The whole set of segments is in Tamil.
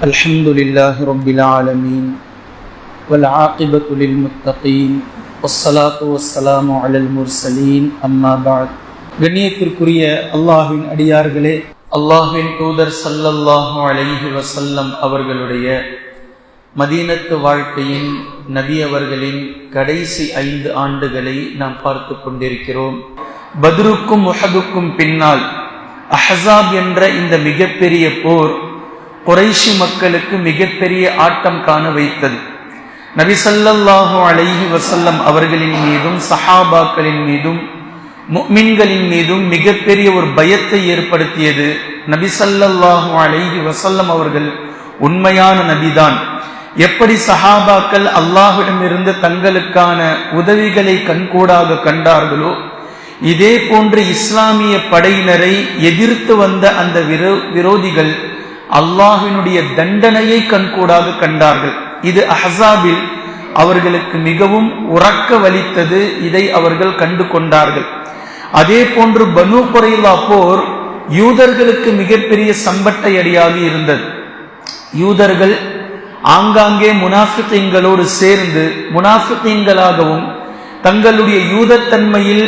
الحمد لله رب العالمين والعاقبة للمتقين والصلاة والسلام على المرسلين أما بعد. கண்ணியத்திற்குரிய அல்லாஹ்வின் அடியார்களே, அல்லாஹ்வின் தூதர் ஸல்லல்லாஹு அலைஹி வஸல்லம் அவர்களுடைய மதீனத்து வாழ்க்கையின் நபி அவர்களின் கடைசி 5 ஆண்டுகளை நாம் பார்த்து கொண்டிருக்கிறோம். பத்ருக்கும் உஹதுக்கும் பின்னால் அஹ்ஸாப் என்ற இந்த மிகப்பெரிய போர் குறைஷி மக்களுக்கு மிகப்பெரிய ஆட்டம் காண வைத்தது. நபி ஸல்லல்லாஹு அலைஹி வஸல்லம் அவர்களின் மீதும் சஹாபாக்களின் மீதும் முஃமின்களின் மீதும் மிகப்பெரிய ஒரு பயத்தை ஏற்படுத்தியது. நபி ஸல்லல்லாஹு அலைஹி வஸல்லம் அவர்கள் உண்மையான நபிதான். எப்படி சஹாபாக்கள் அல்லாஹ்விடமிருந்து தங்களுக்கான உதவிகளை கண்கூடாக கண்டார்களோ, இதே போன்று இஸ்லாமிய படையினரை எதிர்த்து வந்த அந்த விரோதிகள் அல்லாஹ்வினுடைய தண்டனையை கண்கூடாக கண்டார்கள். இது அஹ்ஸாபில் அவர்களுக்கு மிகவும் உறக்க வலித்தது. இதை அவர்கள் கண்டு கொண்டார்கள். அதே போன்று பனு குறைலா போர் யூதர்களுக்கு மிகப்பெரிய சம்பட்டை அடியாக இருந்தது. யூதர்கள் ஆங்காங்கே முனாஃபிகீன்களோடு சேர்ந்து முனாஃபிகீன்களாகவும் தங்களுடைய யூதத்தன்மையில்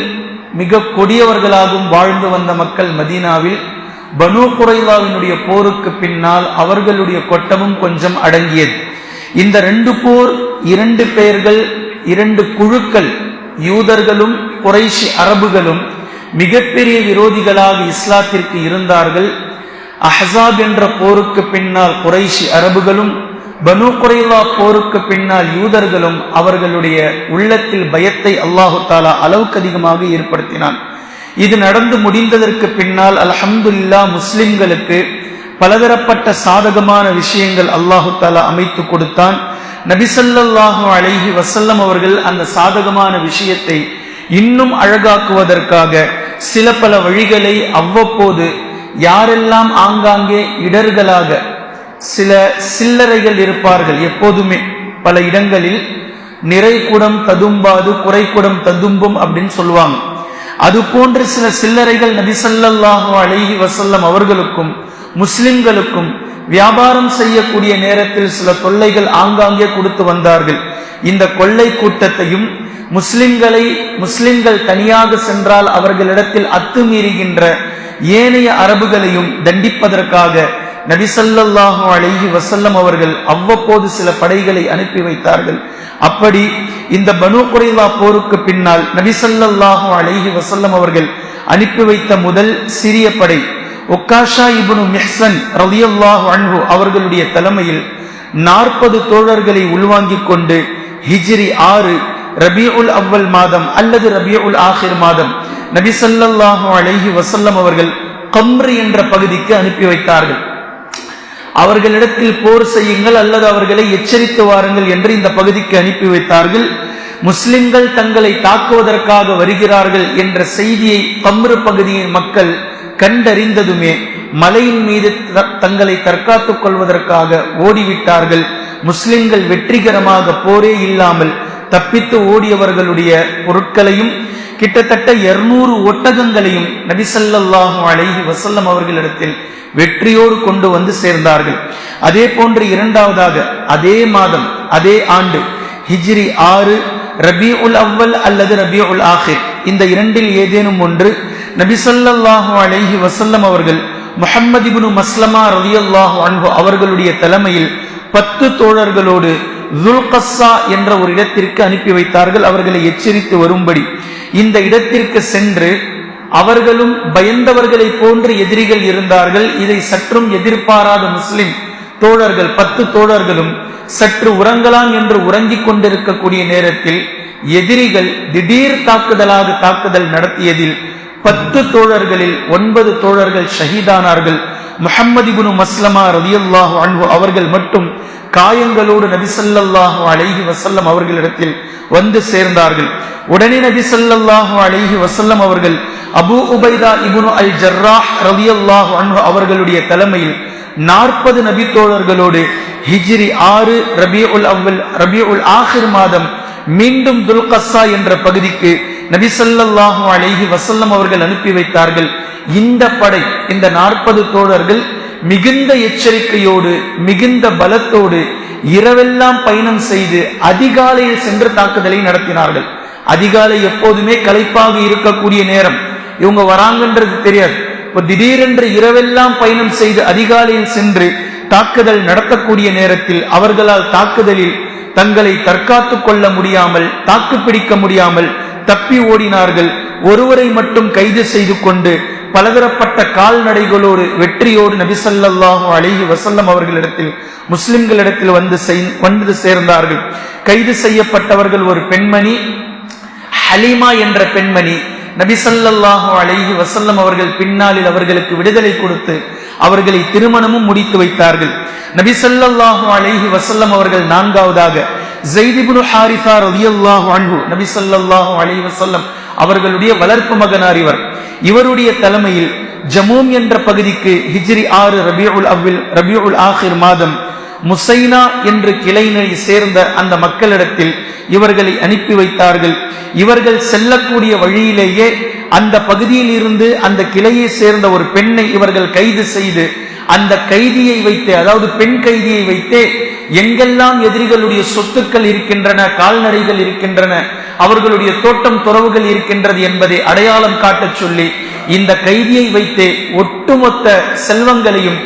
மிக கொடியவர்களாகவும் வாழ்ந்து வந்த மக்கள் மதீனாவில் பனு குறைலாவினுடைய போருக்கு பின்னால் அவர்களுடைய கொட்டமும் கொஞ்சம் அடங்கியது. இந்த 2 போர் 2 பெயர்கள், 2 குழுக்கள், யூதர்களும் குறைஷி அரபுகளும் மிகப்பெரிய விரோதிகளாக இஸ்லாத்திற்கு இருந்தார்கள். அஹ்ஸாப் என்ற போருக்கு பின்னால் குறைஷி அரபுகளும், பனு குறைலா போருக்கு பின்னால் யூதர்களும் அவர்களுடைய உள்ளத்தில் பயத்தை அல்லாஹு தஆலா அளவுக்கு அதிகமாக ஏற்படுத்தினான். இது நடந்து முடிந்ததற்கு பின்னால் அல்ஹம்துலில்லாஹ் முஸ்லிம்களுக்கு பலதரப்பட்ட சாதகமான விஷயங்கள் அல்லாஹு தஆலா அமைத்து கொடுத்தான். நபி ஸல்லல்லாஹு அலைஹி வஸல்லம் அவர்கள் அந்த சாதகமான விஷயத்தை இன்னும் அழகாக்குவதற்காக சில பல வழிகளை அவ்வப்போது யாரெல்லாம் ஆங்காங்கே இடர்களாக சில சில்லறைகள் இருப்பார்கள். எப்போதுமே பல இடங்களில் நிறைகுடம் ததும்பாது குறைக்குடம் ததும்பும் அப்படின்னு சொல்லுவாங்க. அது போன்ற சில சில்லறைகள் நபி ஸல்லல்லாஹு அலைஹி வஸல்லம் அவர்களுக்கும் முஸ்லிம்களுக்கும் வியாபாரம் செய்யக்கூடிய நேரத்தில் சில தொல்லைகள் ஆங்காங்கே கொடுத்து வந்தார்கள். இந்த கொள்ளை கூட்டத்தையும் முஸ்லிம்கள் தனியாக சென்றால் அவர்களிடத்தில் அத்துமீறுகின்ற ஏனைய அரபுகளையும் தண்டிப்பதற்காக நபி ஸல்லல்லாஹு அலைஹி வஸல்லம் அவர்கள் அவ்வப்போது சில படைகளை அனுப்பி வைத்தார்கள். அப்படி இந்த பனு குறைலா போருக்கு பின்னால் நபி ஸல்லல்லாஹு அலைஹி வஸல்லம் அவர்கள் அனுப்பி வைத்த முதல் சிறிய படை உக்காஷா இப்னு மிஹ்சன் ரலியல்லாஹு அன்ஹு அவர்களுடைய தலைமையில் 40 தோழர்களை உள்வாங்கிக் கொண்டு ஹிஜ்ரி 6 ரபியுல் அவ்வல் மாதம் அல்லது ரபியுல் ஆகிர் மாதம் நபி ஸல்லல்லாஹு அலைஹி வஸல்லம் அவர்கள் கம்ர் என்ற பகுதிக்கு அனுப்பி வைத்தார்கள். அவர்களிடத்தில் போர் செய்யுங்கள் அல்லது அவர்களை எச்சரித்து வாருங்கள் என்று இந்த பகுதிக்கு அனுப்பி வைத்தார்கள். முஸ்லிம்கள் தங்களை தாக்குவதற்காக வருகிறார்கள் என்ற செய்தியை கம்ரு பகுதியின் மக்கள் கண்டறிந்ததுமே மலையின் மீது தங்களை தற்காத்துக் கொள்வதற்காக ஓடிவிட்டார்கள். முஸ்லிம்கள் வெற்றிகரமாக போரே இல்லாமல் தப்பித்து ஓடியவர்களுடைய பொருட்களையும் கிட்டத்தட்ட 200 ஒட்டகங்களையும் நபி ஸல்லல்லாஹு அலைஹி வஸல்லம் அவர்களிடத்தில் வெற்றியோடு கொண்டு வந்து சேர்ந்தார்கள். அதே போன்று இரண்டாவதாக அதே மாதம் அதே ஆண்டு ஹிஜ்ரி 6 ரபியுல் அவ்வல் அல்லது ரபியுல் ஆகிர் இந்த இரண்டில் ஏதேனும் ஒன்று நபி ஸல்லல்லாஹு அலைஹி வஸல்லம் அவர்கள் முஹம்மது இப்னு மஸ்லமா ரலியல்லாஹு அன்ஹு அவர்களுடைய தலைமையில் 10 தோழர்களோடு துல்கஸ்ஸா என்ற ஒரு இடத்திற்கு அனுப்பி வைத்தார்கள், அவர்களை எச்சரித்து வரும்படி. இந்த இடத்திற்கு சென்று அவர்களும் பயந்தவர்களை போன்று எதிரிகள் இருந்தார்கள். இதை சற்றும் எதிர்பாராத முஸ்லிம் தோழர்கள் 10 தோழர்களும் சற்று உறங்கலாம் என்று உறங்கிக் கொண்டிருக்கக்கூடிய நேரத்தில் எதிரிகள் திடீர் தாக்குதல் நடத்தியதில் 10 தோழர்களில் 9 தோழர்கள் ஷஹீதானார்கள். முஹம்மது இப்னு மஸ்லமா ரலியல்லாஹு அன்ஹு அவர்கள் மட்டும் காயங்களோடு நபி ஸல்லல்லாஹு அலைஹி வஸல்லம் அவர்களிடத்தில் வந்து சேர்ந்தார்கள். உடனே நபி ஸல்லல்லாஹு அலைஹி வஸல்லம் அவர்கள் அபூ உபைதா இப்னு அல் ஜர்ராஹ் ரலியல்லாஹு அன்ஹு அவர்களுடைய தலைமையில் 40 நபி தோழர்களோடு ஹிஜ்ரி 6 ரபியுல் அவ்வல் ரபியுல் ஆகிர் மாதம் மீண்டும் துல்கஸ்ஸா என்ற பகுதிக்கு நபி ஸல்லல்லாஹு அலைஹி வஸல்லம் அவர்கள் அனுப்பி வைத்தார்கள். இந்த படை, இந்த 40 தோழர்கள் மிகுந்த எச்சரிக்கையோடு மிகுந்த பலத்தோடு இரவெல்லாம் பயணம் செய்து அதிகாலையில் சென்று தாக்குதலை நடத்தினார்கள். அதிகாலை எப்போதுமே களைப்பாக இருக்கக்கூடிய நேரம், இவங்க வராங்கன்றது தெரியாது. இப்போ திடீரென்று இரவெல்லாம் பயணம் செய்து அதிகாலையில் சென்று தாக்குதல் நடத்தக்கூடிய நேரத்தில் அவர்களால் தாக்குதலில் தங்களை தற்காத்துக் கொள்ள முடியாமல், தாக்குப்பிடிக்க முடியாமல் தப்பி ஓடினார்கள். ஒருவரை மட்டும் கைது செய்து கொண்டு பலதரப்பட்ட கால்நடைகளோடு வெற்றியோடு நபி ஸல்லல்லாஹு அலைஹி வஸல்லம் அவர்களிடத்தில், முஸ்லிம்களிடத்தில் வந்து சேர்ந்தார்கள். கைது செய்யப்பட்டவர்கள் ஒரு பெண்மணி, ஹலீமா என்ற பெண்மணி. நபி ஸல்லல்லாஹு அலைஹி வஸல்லம் அவர்கள் பின்னாளில் அவர்களுக்கு விடுதலை கொடுத்து அவர்களை திருமணமும் முடித்து வைத்தார்கள். நபி ஸல்லல்லாஹு அலைஹி வஸல்லம் அவர்கள் நான்காவதாக ஸைத் இப்னு ஹாரிஸா ரலியல்லாஹு அன்ஹு, நபி ஸல்லல்லாஹு அலைஹி வஸல்லம் அவர்களுடைய வளர்ப்பு மகனார் இவர். இவருடைய தலைமையில் ஜமூம் என்ற பகுதிக்கு ஹிஜ்ரி 6 ரபியுல் ஆகிர் மாதம் முசைனா என்று கிளையினை சேர்ந்த அந்த மக்களிடத்தில் இவர்களை அனுப்பி வைத்தார்கள். இவர்கள் செல்லக்கூடிய வழியிலேயே அந்த பகுதியில் இருந்து அந்த கிளையை சேர்ந்த ஒரு பெண்ணை இவர்கள் கைது செய்து, அந்த கைதியை வைத்து, அதாவது பெண் கைதியை வைத்தே எங்கெல்லாம் எதிரிகளுடைய சொத்துக்கள் இருக்கின்றன, கால்நடைகள் இருக்கின்றன, அவர்களுடைய தோட்டம் துறவுகள் இருக்கின்றது என்பதை அடையாளம் காட்டச் சொல்லி இந்த கைதியை வைத்தே ஒட்டுமொத்த செல்வங்களையும்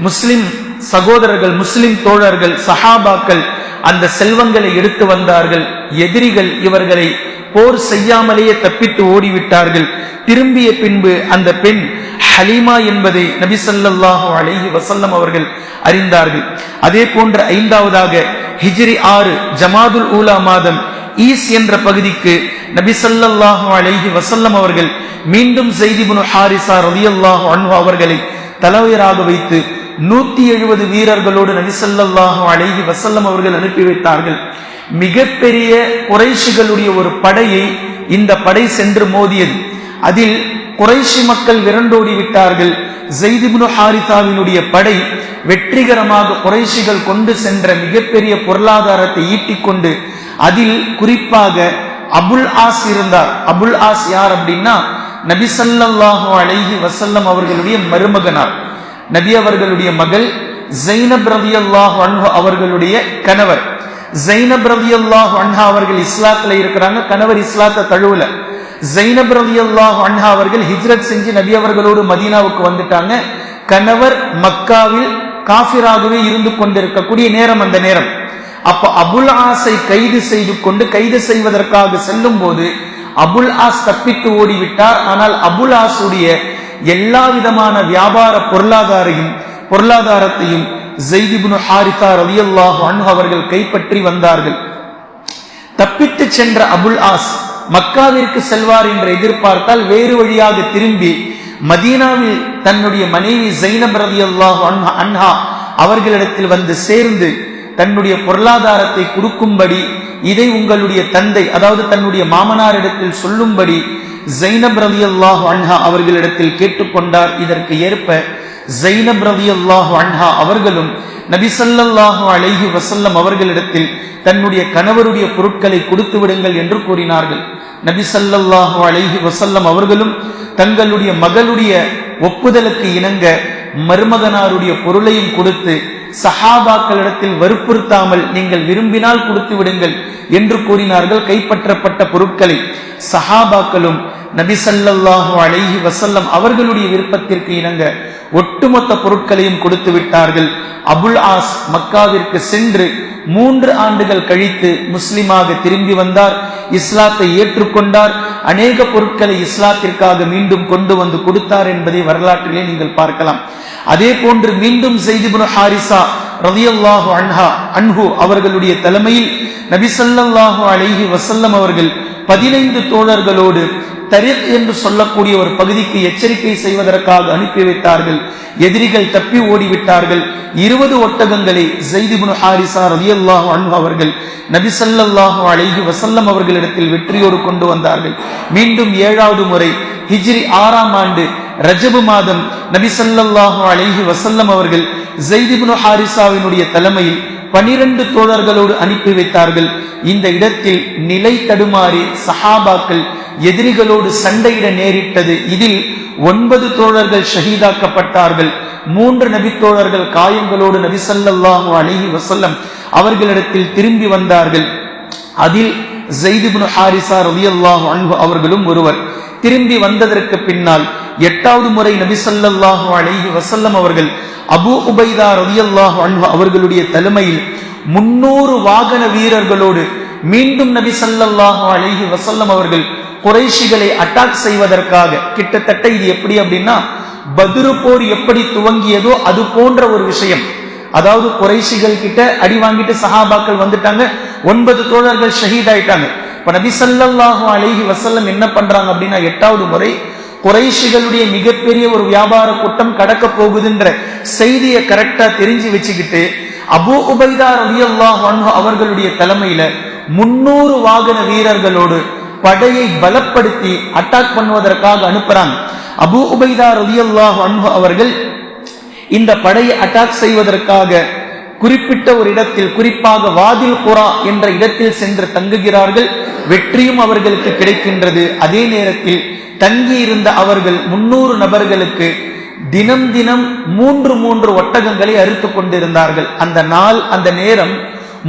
முஸ்லிம் சகோதரர்கள், முஸ்லிம் தோழர்கள், சஹாபாக்கள் அந்த செல்வங்களை எடுத்து வந்தார்கள். எதிரிகள் இவர்களை போர் செய்யாமலேயே தப்பித்து ஓடிவிட்டார்கள். திரும்பிய பின்பு அந்த பெண் ஹலீமா என்பதை நபி ஸல்லல்லாஹு அலைஹி வஸல்லம் அவர்கள் அறிந்தார்கள். அதே போன்று ஐந்தாவதாக ஹிஜ்ரி 6 ஜமாதுல் ஊலா மாதம் ஈஸ் என்ற பகுதிக்கு நபி ஸல்லல்லாஹு அலைஹி வஸல்லம் அவர்கள் மீண்டும் ஸைத் இப்னு ஹாரிஸா ரலியல்லாஹு அன்ஹு அவர்களை தலைவராக வைத்து 170 வீரர்களோடு நபி ஸல்லல்லாஹு அலைஹி வஸல்லம் அவர்கள் அனுப்பி வைத்தார்கள். மிகப்பெரிய குறைஷிகளுடைய ஒரு படையை இந்த படை சென்று மோதியது. அதில் குறைஷி மக்கள் விரண்டோடி விட்டார்கள். ஸைத் இப்னு ஹாரிஸாவினுடைய படை வெற்றிகரமாக குறைஷிகள் கொண்டு சென்ற மிகப்பெரிய பொருளாதாரத்தை ஈட்டிக்கொண்டு, அதில் குறிப்பாக அபுல் ஆஸ் இருந்தார். அபுல் ஆஸ் யார் அப்படின்னா நபி ஸல்லல்லாஹு அலைஹி வஸல்லம் அவர்களுடைய மருமகனார். நபி அவர்களுடைய மகள் ஸைனப் ரலியல்லாஹு அன்ஹா அவர்களுடைய கணவர். ஸைனப் ரலியல்லாஹு அன்ஹா அவர்கள் இஸ்லாத்துல இருக்கிறாங்க, கணவர் இஸ்லாத்தை தழுவல. ஸைனப் ரலியல்லாஹு அன்ஹா அவர்கள் ஹிஜ்ரத் செஞ்சு நபி அவர்களோடு மதீனாவுக்கு வந்துட்டாங்க. கணவர் மக்காவில் காஃபிராகவே இருந்து கொண்டிருக்கக்கூடிய நேரம் அந்த நேரம். அப்ப அபுல் ஆஸை கைது செய்வதற்காக செல்லும் போது அபுல் ஆஸ் தப்பித்து ஓடிவிட்டார். ஆனால் அபுல் ஆஸுடைய எல்லா விதமான வியாபார பொருளாதாரத்தையும் ஸைத் இப்னு ஹாரிஸா ரலியல்லாஹு அன்ஹு அவர்கள் கைப்பற்றி வந்தார்கள். தப்பித்து சென்ற அபுல் ஆஸ் மக்காவிற்கு செல்வார் என்று எதிர்பார்த்தால் வேறு வழியாக திரும்பி மதீனாவில் தன்னுடைய மனைவி ஸைனப் ரலியல்லாஹு அன்ஹா அவர்களிடத்தில் வந்து சேர்ந்து தன்னுடைய பொருளாதாரத்தை கொடுக்கும்படி, இதை உங்களுடைய தந்தை, அதாவது தன்னுடைய மாமனாரிடத்தில் சொல்லும்படி ஸைனப் ரலியல்லாஹு அன்ஹா அவர்களிடத்தில் கேட்டுக்கொண்டார். இதற்கு ஏற்ப ஸைனப் ரலியல்லாஹு அன்ஹா அவர்களும் நபி ஸல்லல்லாஹு அலைஹி வஸல்லம் அவர்களிடத்தில் தன்னுடைய கணவருடைய பொருட்களை கொடுத்து விடுங்கள் என்று கூறினார்கள். நபி ஸல்லல்லாஹு அலைஹி வஸல்லம் அவர்களும் தங்களுடைய மகளுடைய ஒப்புதலுக்கு இணங்க மருமகனாருடைய பொருளையும் கொடுத்து, சஹாபாக்களிடத்தில் வற்புறுத்தாமல் நீங்கள் விரும்பினால் கொடுத்து விடுங்கள் என்று கூறினார்கள். கைப்பற்றப்பட்ட பொருட்களை சஹாபாக்களும் நபி ஸல்லல்லாஹு அலைஹி வஸல்லம் அவர்களுடைய விருப்பத்திற்கு இணங்க ஒட்டுமொத்த பொருட்களையும் கொடுத்து விட்டார்கள். அபுல் ஆஸ் மக்காவிற்கு சென்று 3 ஆண்டுகள் கழித்து முஸ்லிமாக திரும்பி வந்தார். இஸ்லாத்தை ஏற்றுக்கொண்டார். அநேக பொருட்களை இஸ்லாத்திற்காக மீண்டும் கொண்டு வந்து கொடுத்தார் என்பதை வரலாற்றிலே நீங்கள் பார்க்கலாம். அதே போன்று மீண்டும் ஸைத் இப்னு ஹாரிஸா ரலியல்லாஹு அன்ஹு அவர்களுடைய தலைமையில் நபி ஸல்லல்லாஹு அலைஹி வஸல்லம் அவர்கள் 15 தோழர்களோடு தரிக் என்று சொல்லக்கூடிய ஒரு பகுதிக்கு எச்சரிக்கை செய்வதற்காக அனுப்பி வைத்தார்கள். எதிரிகள் தப்பி ஓடிவிட்டார்கள். 20 ஒட்டகங்களை ஸைத் இப்னு ஹாரிஸா ரலியல்லாஹு அன்ஹு அவர்கள் நபி ஸல்லல்லாஹு அலைஹி வஸல்லம் அவர்களிடத்தில் வெற்றியோடு கொண்டு வந்தார்கள். மீண்டும் 7வது முறை ஹிஜ்ரி 6ஆம் ஆண்டு ரஜபு மாதம் நபி ஸல்லல்லாஹு அலைஹி வஸல்லம் அவர்கள் ஸைத் இப்னு ஹாரிஸாவினுடைய தலைமையில் 12 தோழர்களோடு அனுப்பி வைத்தார்கள். இந்த இடத்தில் நிலை தடுமாறி சஹாபாக்கள் எதிரிகளோடு சண்டையிட நேரிட்டது. இதில் 9 தோழர்கள் ஷஹீதாக்கப்பட்டார்கள். 3 நபி தோழர்கள் காயங்களோடு நபி ஸல்லல்லாஹு அலைஹி வஸல்லம் அவர்களிடத்தில் திரும்பி வந்தார்கள். அதில் ஸைத் இப்னு ஹாரிஸா ரலியல்லாஹு அன்ஹு அவர்களும் ஒருவர். திரும்பி வந்ததற்கு பின்னால் 8வது முறை நபி ஸல்லல்லாஹு அலைஹி வஸல்லம் அவர்கள் அபூ உபைதா ரலியல்லாஹு அன்ஹு அவர்களுடைய தலைமையில் 300 வாகன வீரர்களோடு மீண்டும் நபி ஸல்லல்லாஹு அலைஹி வஸல்லம் அவர்கள் குறைஷிகளை அட்டாக் செய்வதற்காக, கிட்டத்தட்ட இது எப்படி அப்படின்னா பத்ரு போர் எப்படி துவங்கியதோ அது போன்ற ஒரு விஷயம். அதாவது குறைஷிகள் கிட்ட அடி வாங்கிட்டு சஹாபாக்கள் வந்துட்டாங்க, 9 தோழர்கள் ஷஹீத் ஆயிட்டாங்க. இப்ப நபி ஸல்லல்லாஹு அலைஹி வஸல்லம் என்ன பண்றாங்க அப்படின்னா 8வது முறை குறைஷிகளுடைய மிகப்பெரிய ஒரு வியாபார கூட்டம் கடக்க போகுதுன்ற செய்தியை கரெக்டா தெரிஞ்சு வச்சுக்கிட்டு அபூ உபைதா ரலியல்லாஹு அன்ஹு அவர்களுடைய தலைமையில 300 வாகன வீரர்களோடு படையை பலப்படுத்தி அட்டாக் பண்ணுவதற்காக அனுப்புறாங்க. அபூ உபைதா ரலியல்லாஹு அன்ஹு அவர்கள் இந்த படையை அட்டாக் செய்வதற்காக குறிப்பிட்ட ஒரு இடத்தில், குறிப்பாக வாதில் குரா என்ற இடத்தில் சென்று தங்குகிறார்கள். வெற்றியும் அவர்களுக்கு கிடைக்கின்றது. அதே நேரத்தில் தங்கி இருந்த அவர்கள் 300 நபர்களுக்கு தினம் தினம் 3 ஒட்டகங்களை அறுத்து கொண்டிருந்தார்கள். அந்த நாள், அந்த நேரம்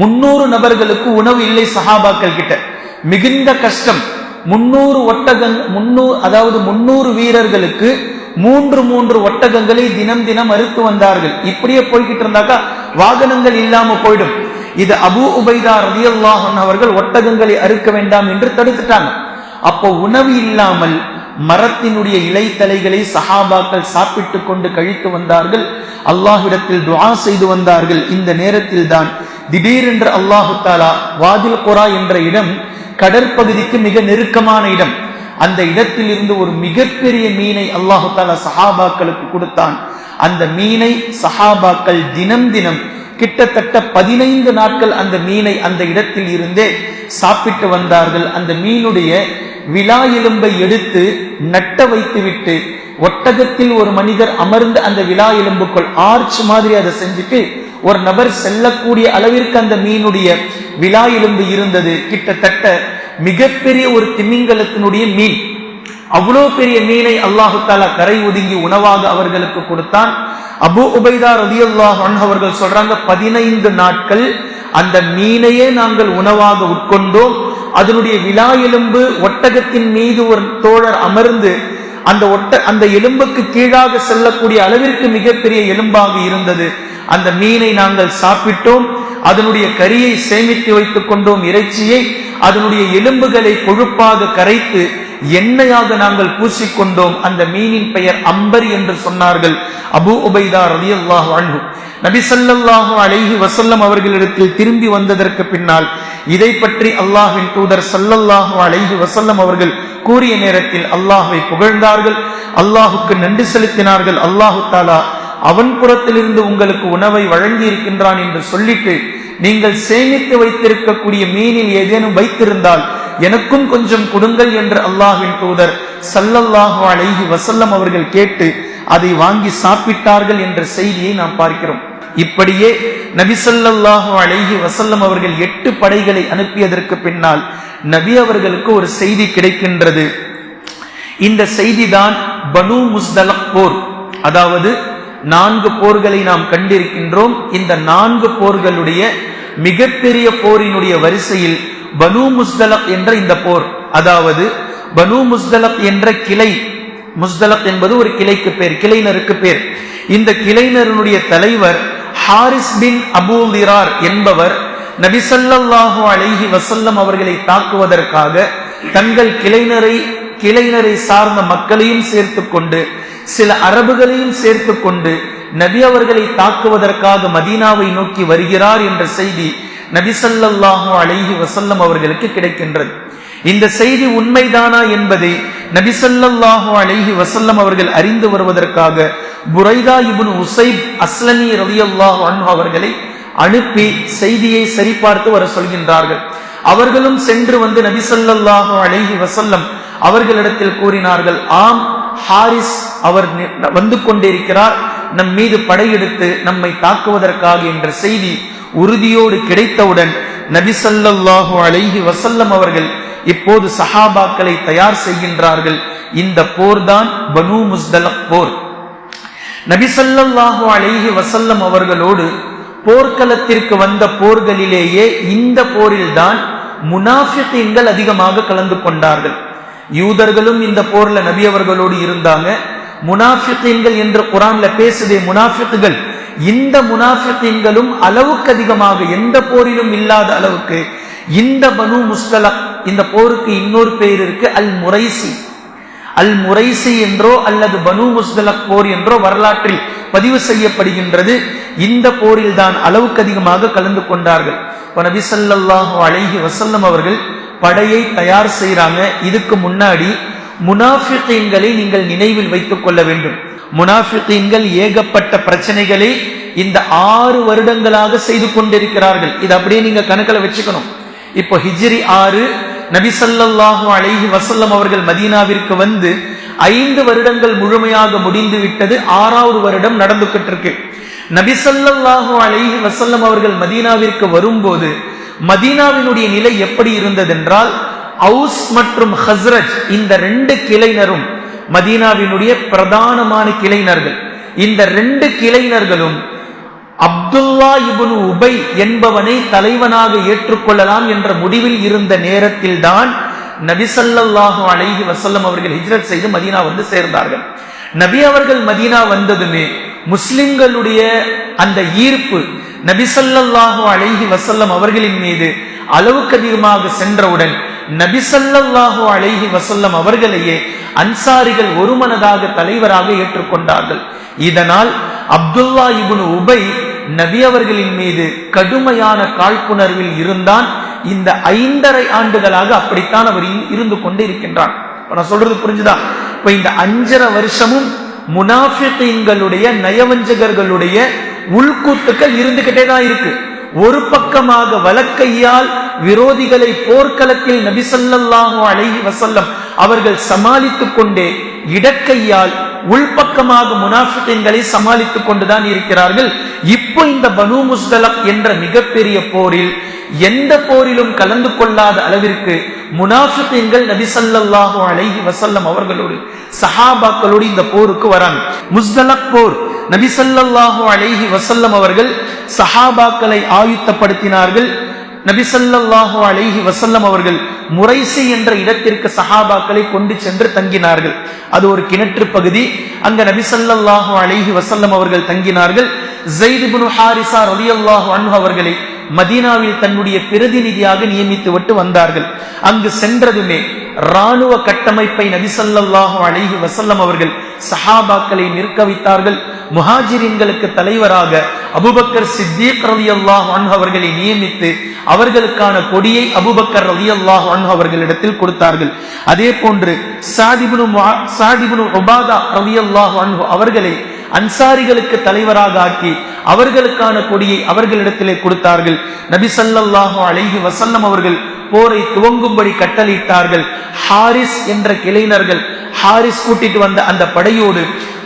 300 நபர்களுக்கு உணவு இல்லை. சஹாபாக்கள் கிட்ட மிகுந்த கஷ்டம். 300 ஒட்டகங்கள், அதாவது 300 வீரர்களுக்கு 3 ஒட்டகங்களை தினம் தினம் அறுத்து வந்தார்கள். இப்படியே போய்கிட்டு இருந்தாக்கா வாகனங்கள் இல்லாம போயிடும். இது அபூ உபைதா ரலியல்லாஹு அன்ஹு அவர்கள் ஒட்டகங்களை அறுக்க வேண்டாம் என்று தடுத்துட்டாங்க. அப்போ உணவு இல்லாமல் மரத்தினுடைய இலைத்தலைகளை சஹாபாக்கள் சாப்பிட்டு கொண்டு கழித்து வந்தார்கள். அல்லாஹ்விடத்தில் துஆ செய்து வந்தார்கள். இந்த நேரத்தில் தான் திடீரென்று அல்லாஹு தஆலா வாதில் குரா என்ற இடம் கடற்பகுதிக்கு மிக நெருக்கமான இடம். அந்த இடத்தில் இருந்து ஒரு மிகப்பெரிய மீனை அல்லாஹு தஆலா சஹாபாக்களுக்கு கொடுத்தான். அந்த மீனை சஹாபாக்கள் தினம் தினம் கிட்டத்தட்ட 15 நாட்கள் அந்த மீனை அந்த இடத்தில் இருந்தே சாப்பிட்டு வந்தார்கள். அந்த மீனுடைய விலா எலும்பை எடுத்து நட்ட வைத்து விட்டு ஒட்டகத்தில் ஒரு மனிதர் அமர்ந்து அந்த விலா எலும்புக்குள் ஆர்ச் மாதிரி அதை செஞ்சுட்டு ஒரு நபர் செல்லக்கூடிய அளவிற்கு அந்த மீனுடைய விலா எலும்பு இருந்தது. கிட்டத்தட்ட மிகப்பெரிய ஒரு திமிங்கலத்தினுடைய மீன். அவ்வளோ பெரிய மீனை அல்லாஹு தஆலா கரை ஒதுங்கி உணவாக அவர்களுக்கு கொடுத்தான். அபூ உபைதா ரலியல்லாஹு அன்ஹு அவர்கள் சொல்றாங்க, 15 நாட்கள் அந்த மீனையே நாங்கள் உணவாக உட்கொண்டோம். அதனுடைய விலா எலும்பு ஒட்டகத்தின் மீது ஒரு தோழர் அமர்ந்து அந்த எலும்புக்கு கீழாக செல்லக்கூடிய அளவிற்கு மிகப்பெரிய எலும்பாக இருந்தது. அந்த மீனை நாங்கள் சாப்பிட்டோம். அதனுடைய கரியை சேமித்து வைத்துக் கொண்டோம். இறைச்சியை, அதனுடைய எலும்புகளை கொழுப்பாக கரைத்து எண்ணெயாக நாங்கள் பூசிக்கொண்டோம். அந்த மீனின் பெயர் அம்பர் என்று சொன்னார்கள் அபூ உபைதா ரலியல்லாஹு அன்ஹு. நபி ஸல்லல்லாஹு அலைஹி வஸல்லம் அவர்களிடத்தில் திரும்பி வந்ததற்கு பின்னால் இதை பற்றி அல்லாஹ்வின் தூதர் ஸல்லல்லாஹு அலைஹி வஸல்லம் அவர்கள் கூறிய நேரத்தில் அல்லாஹ்வை புகழ்ந்தார்கள், அல்லாஹுக்கு நன்றி செலுத்தினார்கள். அல்லாஹு தஆலா அவன் புறத்திலிருந்து உங்களுக்கு உணவை வழங்கி இருக்கின்றான் என்று சொல்லிட்டு, நீங்கள் சேமித்து வைத்திருக்கக்கூடிய மீனில் ஏதேனும் வைத்திருந்தால் எனக்கும் கொஞ்சம் கொடுங்கள் என்று அல்லாஹ்வின் தூதர் ஸல்லல்லாஹு அலைஹி வஸல்லம் அவர்கள் கேட்டு அதை வாங்கி சாப்பிட்டார்கள் என்ற செய்தியை நாம் பார்க்கிறோம். இப்படியே நபி ஸல்லல்லாஹு அலைஹி வஸல்லம் அவர்கள் 8 படைகளை அனுப்பியதற்கு பின்னால் நபி அவர்களுக்கு ஒரு செய்தி கிடைக்கின்றது. இந்த செய்திதான் பனு முஸ்தலக் போர். அதாவது 4 போர்களை நாம் கண்டிருக்கின்றோம். இந்த 4 போர்களுடைய மிகப்பெரிய போரினுடைய வரிசையில் பனு முஸ்தலக் என்ற இந்த போர், அதாவது பனு முஸ்தலக் என்ற கிளை, முஸ்தலக் என்பது ஒரு கிளைக்கு பேர், கிளைனருக்கு பேர். இந்த கிளைனருடைய தலைவர் ஹாரிஸ் பின் அபூ திரார் என்பவர் நபி ஸல்லல்லாஹு அலைஹி வஸல்லம் அவர்களை தாக்குவதற்காக தங்கள் கிளைனரை சார்ந்த மக்களையும் சேர்த்து கொண்டு சில அரபுகளையும் சேர்த்து கொண்டு நபி அவர்களை தாக்குவதற்காக மதீனாவை நோக்கி வருகிறார் என்ற செய்தி நபி ஸல்லல்லாஹு அலைஹி வஸல்லம் அவர்களுக்கு கிடைக்கின்றது. இந்த செய்தி உண்மைதானா என்பதை நபி ஸல்லல்லாஹு அலைஹி வஸல்லம் அவர்கள் அறிந்து வருவதற்காக புரைதா இப்னு உஸைப் அஸ்லமி ரலியல்லாஹு அன்ஹு அவர்களை அனுப்பி செய்தியை சரிபார்த்து வர சொல்கின்றார்கள். அவர்களும் சென்று வந்து நபி ஸல்லல்லாஹு அலைஹி வஸல்லம் அவர்களிடத்தில் கூறினார்கள், ஆம், ஹாரிஸ் அவர் வந்து கொண்டிருக்கிறார், நம் மீது படையெடுத்து நம்மை தாக்குவதற்காக என்ற செய்தி உறுதியோடு கிடைத்தவுடன் நபி ஸல்லல்லாஹு அலைஹி வஸல்லம் அவர்கள் இப்போது சஹாபாக்களை தயார் செய்கின்றார்கள். இந்த போர் தான் பனு முஸ்தலக் போர். நபி ஸல்லல்லாஹு அலைஹி வஸல்லம் அவர்களோடு போர்க்களத்திற்கு வந்த போர்களிலேயே இந்த போரில் தான் முனாஃபிகீன்கள் அதிகமாக கலந்து கொண்டார்கள். யூதர்களும் இந்த போர்ல நபி அவர்களோடு இருந்தாங்க. முனாஃபிகீன்கள் என்று குர்ஆன்ல பேசுதே முனாஃபிக்குகள், இந்த முனாஃபிகீன்களும் அளவுக்கு அதிகமாக எந்த போரிலும் இல்லாத அளவுக்கு இந்த பனு முஸ்தலக், இந்த போருக்கு இன்னொரு பெயர் இருக்கு, அல் முரைசி. அல் முரைசி என்றோ அல்லது பனு முஸ்தலக் போர் என்றோ வரலாற்றில் பதிவு செய்யப்படுகின்றது. இந்த போரில் தான் அளவுக்கு அதிகமாக கலந்து கொண்டார்கள். நபி ஸல்லல்லாஹு அலைஹி வஸல்லம் அவர்கள் படையை தயார் செய்றாங்க. இதுக்கு முன்னாடி முனாஃபிகீன்களை நீங்கள் நினைவில் வைத்துக் கொள்ள வேண்டும். முனாஃபிகீன்கள் ஏகப்பட்ட பிரச்சனைகளை இந்த 6 வருடங்களாக செய்து கொண்டிருக்கிறார்கள். இது அப்படியே நீங்க கணக்கில் வச்சுக்கணும். இப்போ ஹிஜ்ரி 6, நபி ஸல்லல்லாஹு அலைஹி வஸல்லம் அவர்கள் மதீனாவிற்கு வந்து 5 வருடங்கள் முழுமையாக முடிந்து விட்டது. 6வது வருடம் நடந்துகிட்டு இருக்கு. நபி ஸல்லல்லாஹு அலைஹி வஸல்லம் அவர்கள் மதீனாவிற்கு வரும்போது மதீனாவினுடைய நிலை எப்படி இருந்ததென்றால், அவுஸ் மற்றும் ஹஸ்ரஜ் இந்த 2 கிளைஞரும் மதீனாவினுடைய பிரதானமான கிளைஞர்கள். இந்த 2 கிளைஞர்களும் அப்துல்லா இப்னு உபை என்பவனை தலைவனாக ஏற்றுக்கொள்ளலாம் என்ற முடிவில் இருந்த நேரத்தில் தான் நபி ஸல்லல்லாஹு அலைஹி வஸல்லம் அவர்கள் ஹிஜ்ரத் செய்து மதீனா வந்து சேர்ந்தார்கள். நபி அவர்கள் மதீனா வந்ததுமே முஸ்லிம்களுடைய அந்த ஈர்ப்பு நபி ஸல்லல்லாஹு அலைஹி வஸல்லம் அவர்களின் மீது அளவுக்கு அதிகமாக சென்றவுடன் நபி ஸல்லல்லாஹு அலைஹி வஸல்லம் அவர்களையே அன்சாரிகள் ஒருமனதாக தலைவராக ஏற்றுக்கொண்டார்கள். இதனால் அப்துல்லா இப்னு உபை நபி அவர்களின் மீது கடுமையான காழ்ப்புணர்வில் இருந்தான். இந்த 5.5 ஆண்டுகளாக அப்படித்தான் அவர் இருந்து கொண்டு இருக்கின்றான். நான் சொல்றது புரிஞ்சுதா? இப்ப இந்த 5.5 வருஷமும் முனாஃபிகீன்களுடைய நயவஞ்சகர்களுடைய உள்கூத்துக்கள் இருந்துகிட்டே தான் இருக்கு. ஒரு பக்கமாக வலக்கையால் விரோதிகளை போர்க்களத்தில் நபி ஸல்லல்லாஹு அலைஹி வஸல்லம் அவர்கள் சமாளித்துக் கொண்டே இடக்கையால் உள்பக்கமாக முனாஃபிகீன்களை சமாளித்துக் கொண்டுதான் இருக்கிறார்கள். இப்போ இந்த பனு முஸ்தலக் என்ற மிகப்பெரிய போரில் எந்த போரிலும் கலந்து கொள்ளாத அளவிற்கு முனாஃபிகீன்கள் நபி ஸல்லல்லாஹு அலைஹி வஸல்லம் அவர்களோடு சஹாபாக்களோடு இந்த போருக்கு வராங்க. முஸ்தலக் போர் நபி ஸல்லல்லாஹு அலைஹி வஸல்லம் அவர்கள் சஹாபாக்களை ஆயுத்தப்படுத்தினார்கள். நபி ஸல்லல்லாஹு அலைஹி வஸல்லம் அவர்கள் முரைசி என்ற இடத்திற்கு சஹாபாக்களை கொண்டு சென்று தங்கினார்கள். அது ஒரு கிணற்று பகுதி. அங்க நபி ஸல்லல்லாஹு அலைஹி வஸல்லம் அவர்கள் தங்கினார்கள். ஸைத் இப்னு ஹாரிஸா ரலியல்லாஹு அன்ஹு அவர்களை மதீனாவில் தன்னுடைய பிரதிநிதியாக நியமித்து விட்டு வந்தார்கள். அங்கு சென்றதுமே ராணுவ கட்டமைப்பை நபி ஸல்லல்லாஹு அலைஹி வஸல்லம் அவர்கள் சஹாபாக்களை நிற்க வைத்தார்கள். முஹாஜிரின்களுக்கு தலைவராக அபூபக்கர் சித்தீக் ரலியல்லாஹு அன்ஹு அவர்களை நியமித்து அவர்களுக்கான கொடியை அபூபக்கர் ரலியல்லாஹு அன்ஹு அவர்களிடத்தில் கொடுத்தார்கள். அதே போன்று ஸஅத் இப்னு உபாதா ரலியல்லாஹு அன்ஹு அவர்களை அன்சாரிகளுக்கு தலைவராக ஆக்கி அவர்களுக்கான கொடியை அவர்களிடத்திலே கொடுத்தார்கள். நபி ஸல்லல்லாஹு அலைஹி வஸல்லம் அவர்கள் போரை துவங்கும்படி கட்டளையிட்டார்கள். ஹாரிஸ் என்ற கிளைஞர்கள் ஹாரிஸ் கூட்டிட்டு வந்த அந்த படையோடு